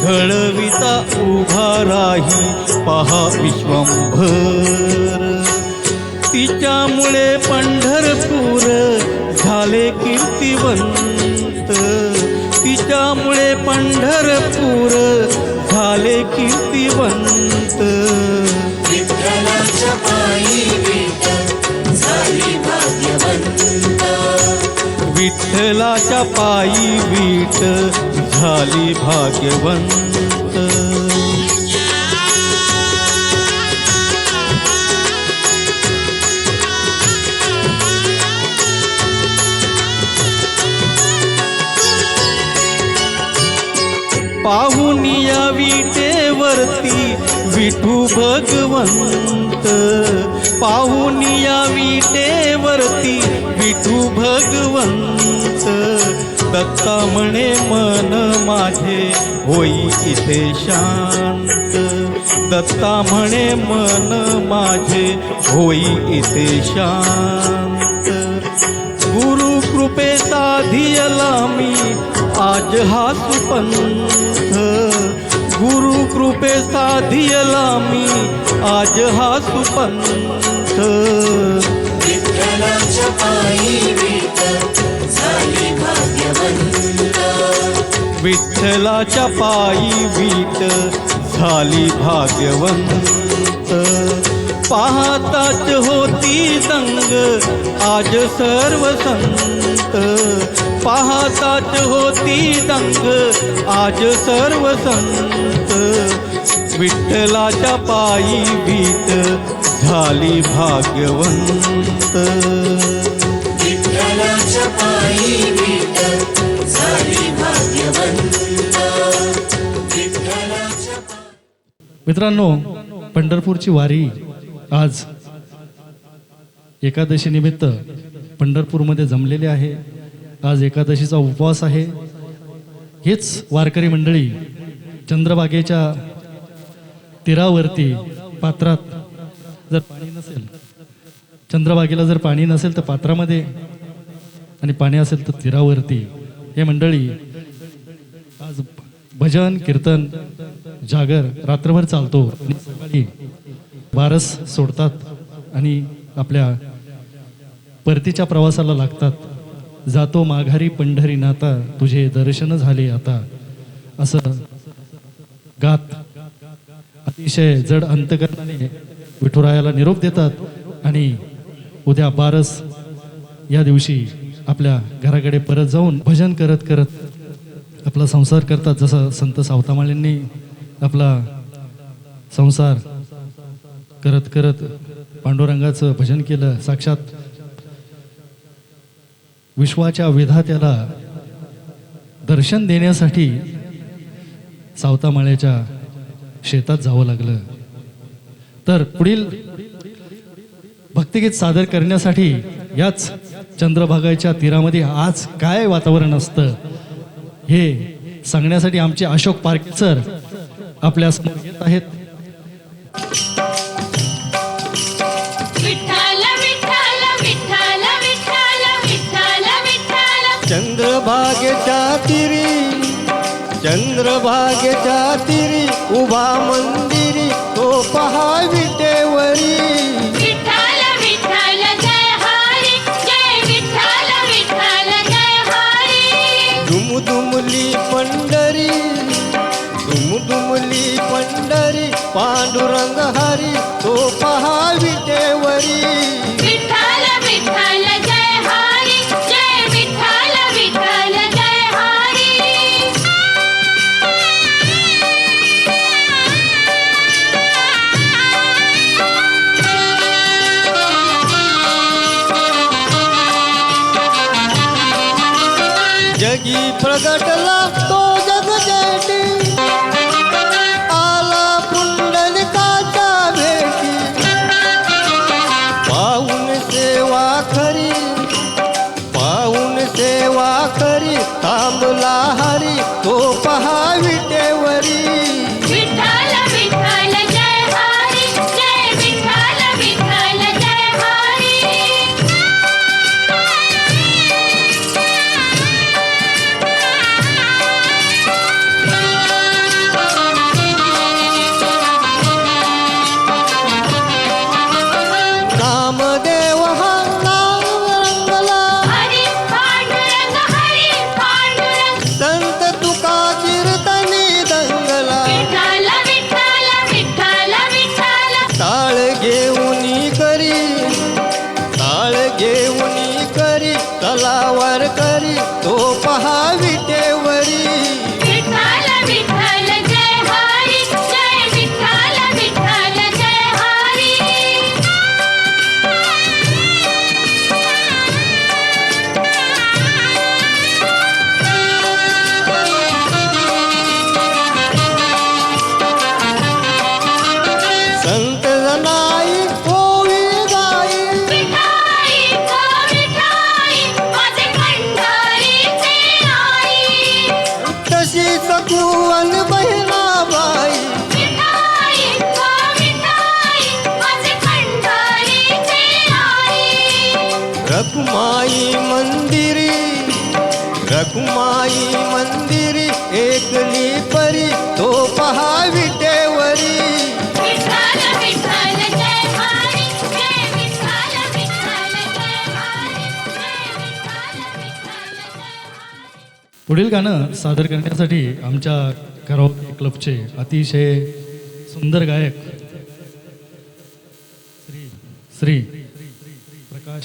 B: घडविता उभा राही पहा विश्वंभर. तिच्यामुळे पंढरपूर झाले कीर्तिवंत. तिच्यामुळे पंढरपूर झाले कीर्तिवंत.
D: विठ्ठलाच्या पायी विट झाली भाग्यवंत.
B: विठ्ठलाच्या पायी वीट झाली भाग्यवंत. पाहून या विटेवरती विठू भगवंत. पाहून या विटेवरती विठू भगवंत. दत्ता म्हणे मन माझे होई इथे शांत. दत्ता म्हणे मन माझे होई इथे शांत. गुरु कृपे साधियला मी आज हा सुपंथ. गुरु कृपे साधियला मी आज हा सुपंथ.
D: विठ्ठलाच्या पायी विट झाली भाग्यवंत.
B: विठ्ठलाच्या पायी वीट झाली भाग्यवंत. पाहताच होती दंग आज सर्व संत. पाहताच होती दंग आज सर्व संत. विठ्ठलाच्या पायी वीट झाली भाग्यवंत.
D: विठ्ठलाच्या पायी विट झाली भाग्यवंत. विठ्ठलाच्या
A: मित्रांनो, पंढरपूरची वारी आज एकादशी निमित्त पंढरपूरमध्ये जमलेले आहे. आज एकादशीचा उपवास आहे. हेच वारकरी मंडळी चंद्रभागेच्या तीरावरती पात्रात जर पाणी नसेल, चंद्रभागेला जर पाणी नसेल तर पात्रामध्ये, आणि पाणी असेल तर तीरावरती हे मंडळी आज भजन कीर्तन जागर रात्रभर चालतो. आणि सकाळी बारस सोडतात आणि आपल्या परतीच्या प्रवासाला लागतात. जातो माघारी पंढरीनाथा, तुझे दर्शन झाले आता, असं गात अतिशय जड अंतकरणाने विठुरायाला निरोप देतात आणि उद्या बारस या दिवशी आपल्या घराकडे परत जाऊन भजन करत करत आपला संसार करतात. जसं संत सावतामाळींनी आपला संसार करत करत पांडुरंगाचं भजन केलं. साक्षात विश्वाच्या विधात्याला दर्शन देण्यासाठी सावतामाळ्याच्या शेतात जावं लागलं. तर पुढील भक्तिगीत सादर करण्यासाठी याच चंद्रभागाच्या तीरामध्ये आज काय वातावरण असतं हे सांगण्यासाठी आमचे अशोक पारखे सर आपल्या समोर येत आहेत.
G: विठ्ठल विठ्ठल विठ्ठल विठ्ठल विठ्ठल विठ्ठल
C: चंद्रभागेच्या तिरी, चंद्रभागेच्या तिरी उभा मंदिरी, तो पहा विटेवरी.
G: विठ्ठल विठ्ठल जय हरी, जय विठ्ठल विठ्ठल जय हरी.
C: दुमदुमली पंढरी, दुमदुमली पंढरी, पांडुरंग हरी, तो पहा विटेवरी.
G: विठ्ठल विठ्ठल जय हरी, जय विठ्ठल विठ्ठल जय हरी.
C: जगी प्रगटला तो जगजेटी, आला पुंडलिकाच्या भेटी. पाहून सेवा खरी, पाहून सेवा खरी, थांबला हरी, तो पहा विटेवरी.
G: विठ्ठल विठ्ठल जय हरी, जय विठ्ठल विठ्ठल जय हरी.
C: नामदेव हा नाम रंगला,
G: हरी पांडुरंग, हरी पांडुरंग.
C: संत तुका कीर्तनी दंगला.
G: विठ्ठल विठ्ठल विठ्ठल विठ्ठल.
C: ताळ घेऊनी करी, ताळ घेऊनी करी, तलावर करी, तो पहा विटेवरी.
G: विठ्ठल विठ्ठल जय हरी, जय विठ्ठल विठ्ठल जय हरी.
C: संत जनाई ओवी गाई,
G: विठाई ग विठाई, माझे पंढरीचे आई.
C: तशी सकुवन बहिणाबाई.
G: विठाई ग विठाई, माझे पंढरीचे आई.
C: रखुमाई मंदिरी, रखुमाई मंदिरी, एकली परी, तो पहा विटेवरी.
G: विठ्ठल विठ्ठल जय हरी, जय विठ्ठल विठ्ठल जय हरी, जय विठ्ठल विठ्ठल जय हरी.
A: पुढील गाणं सादर करण्यासाठी आमच्या कराओके क्लबचे अतिशय सुंदर गायक श्री प्रकाश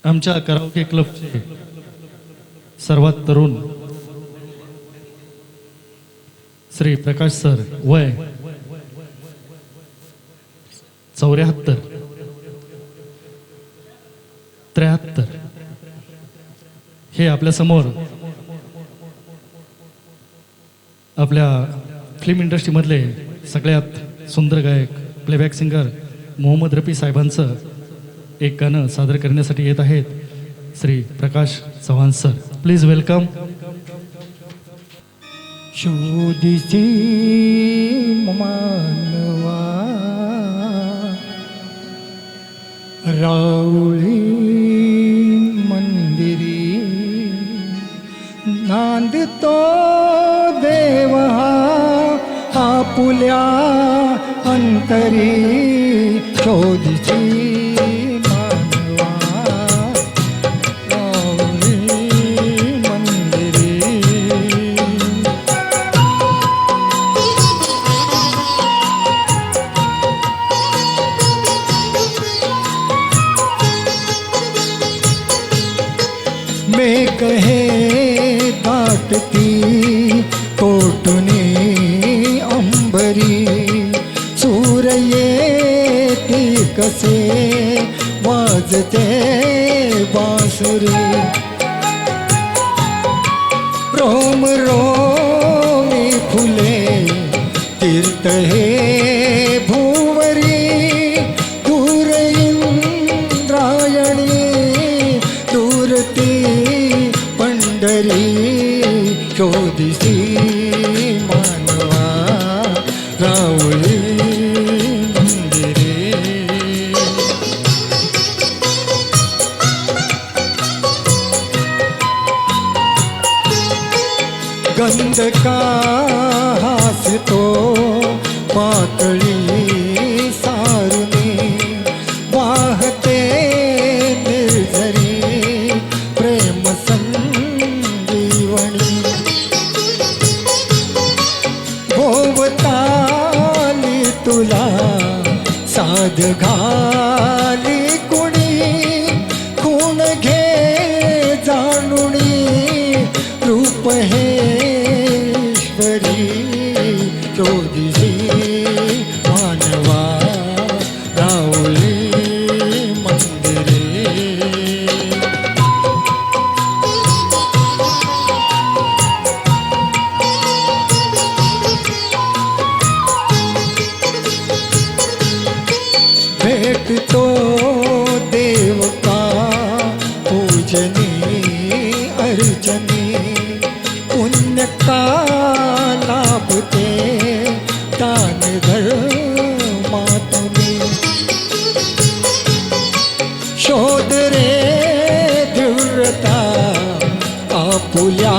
A: आमच्या कराओके क्लबचे सर्वात तरुण श्री प्रकाश सर, वय 74, 73, हे आपल्या समोर आपल्या फिल्म इंडस्ट्रीमधले सगळ्यात सुंदर गायक प्लेबॅक सिंगर मोहम्मद रफी साहेबांचं एक गाणं सादर करण्यासाठी येत आहेत Shri Prakash Chavan sir. Please welcome.
C: शोधिसी मानवा राऊळी मंदिरी नांदतो देव हा आपुल्या अंतरी शोधिसी मानवा राऊळी मंदिरी. मैं कहे दाटती कोटुनी अंबरी सूर येती कसे वाजते बासुरी. रोम रोमी फुले तीर्थ हे भूवरी दूर इंद्रायणी दूरती पंढरी शोधिसी मानवा राऊळी मंदिरे. गंध का हासतो पातळी सारुनी वाहते निर्झरी प्रेम संजीवनी. भोवताली तुला साध घाली कुणी खूण घे जाणुनी रूप हे ईश्वरी शोधिसी मानवा राऊळी मंदिरे. भेटतो देव का पूजनी अर्चनी पुण्य का लाभते दान धर्मातुनी. शोध रे दृढता आपुल्या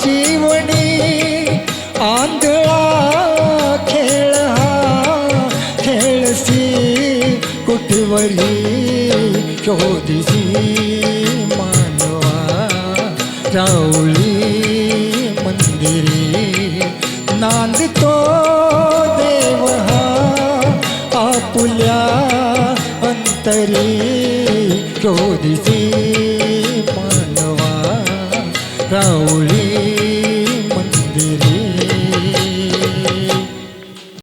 C: जीवनी आंधळा खेळ हा खेळसी कुठवरी शोधिसी मानवा राऊळी मंदिरी. नांदतो देव हा आपुल्या अंतरी शोधिसी मानवा राऊळी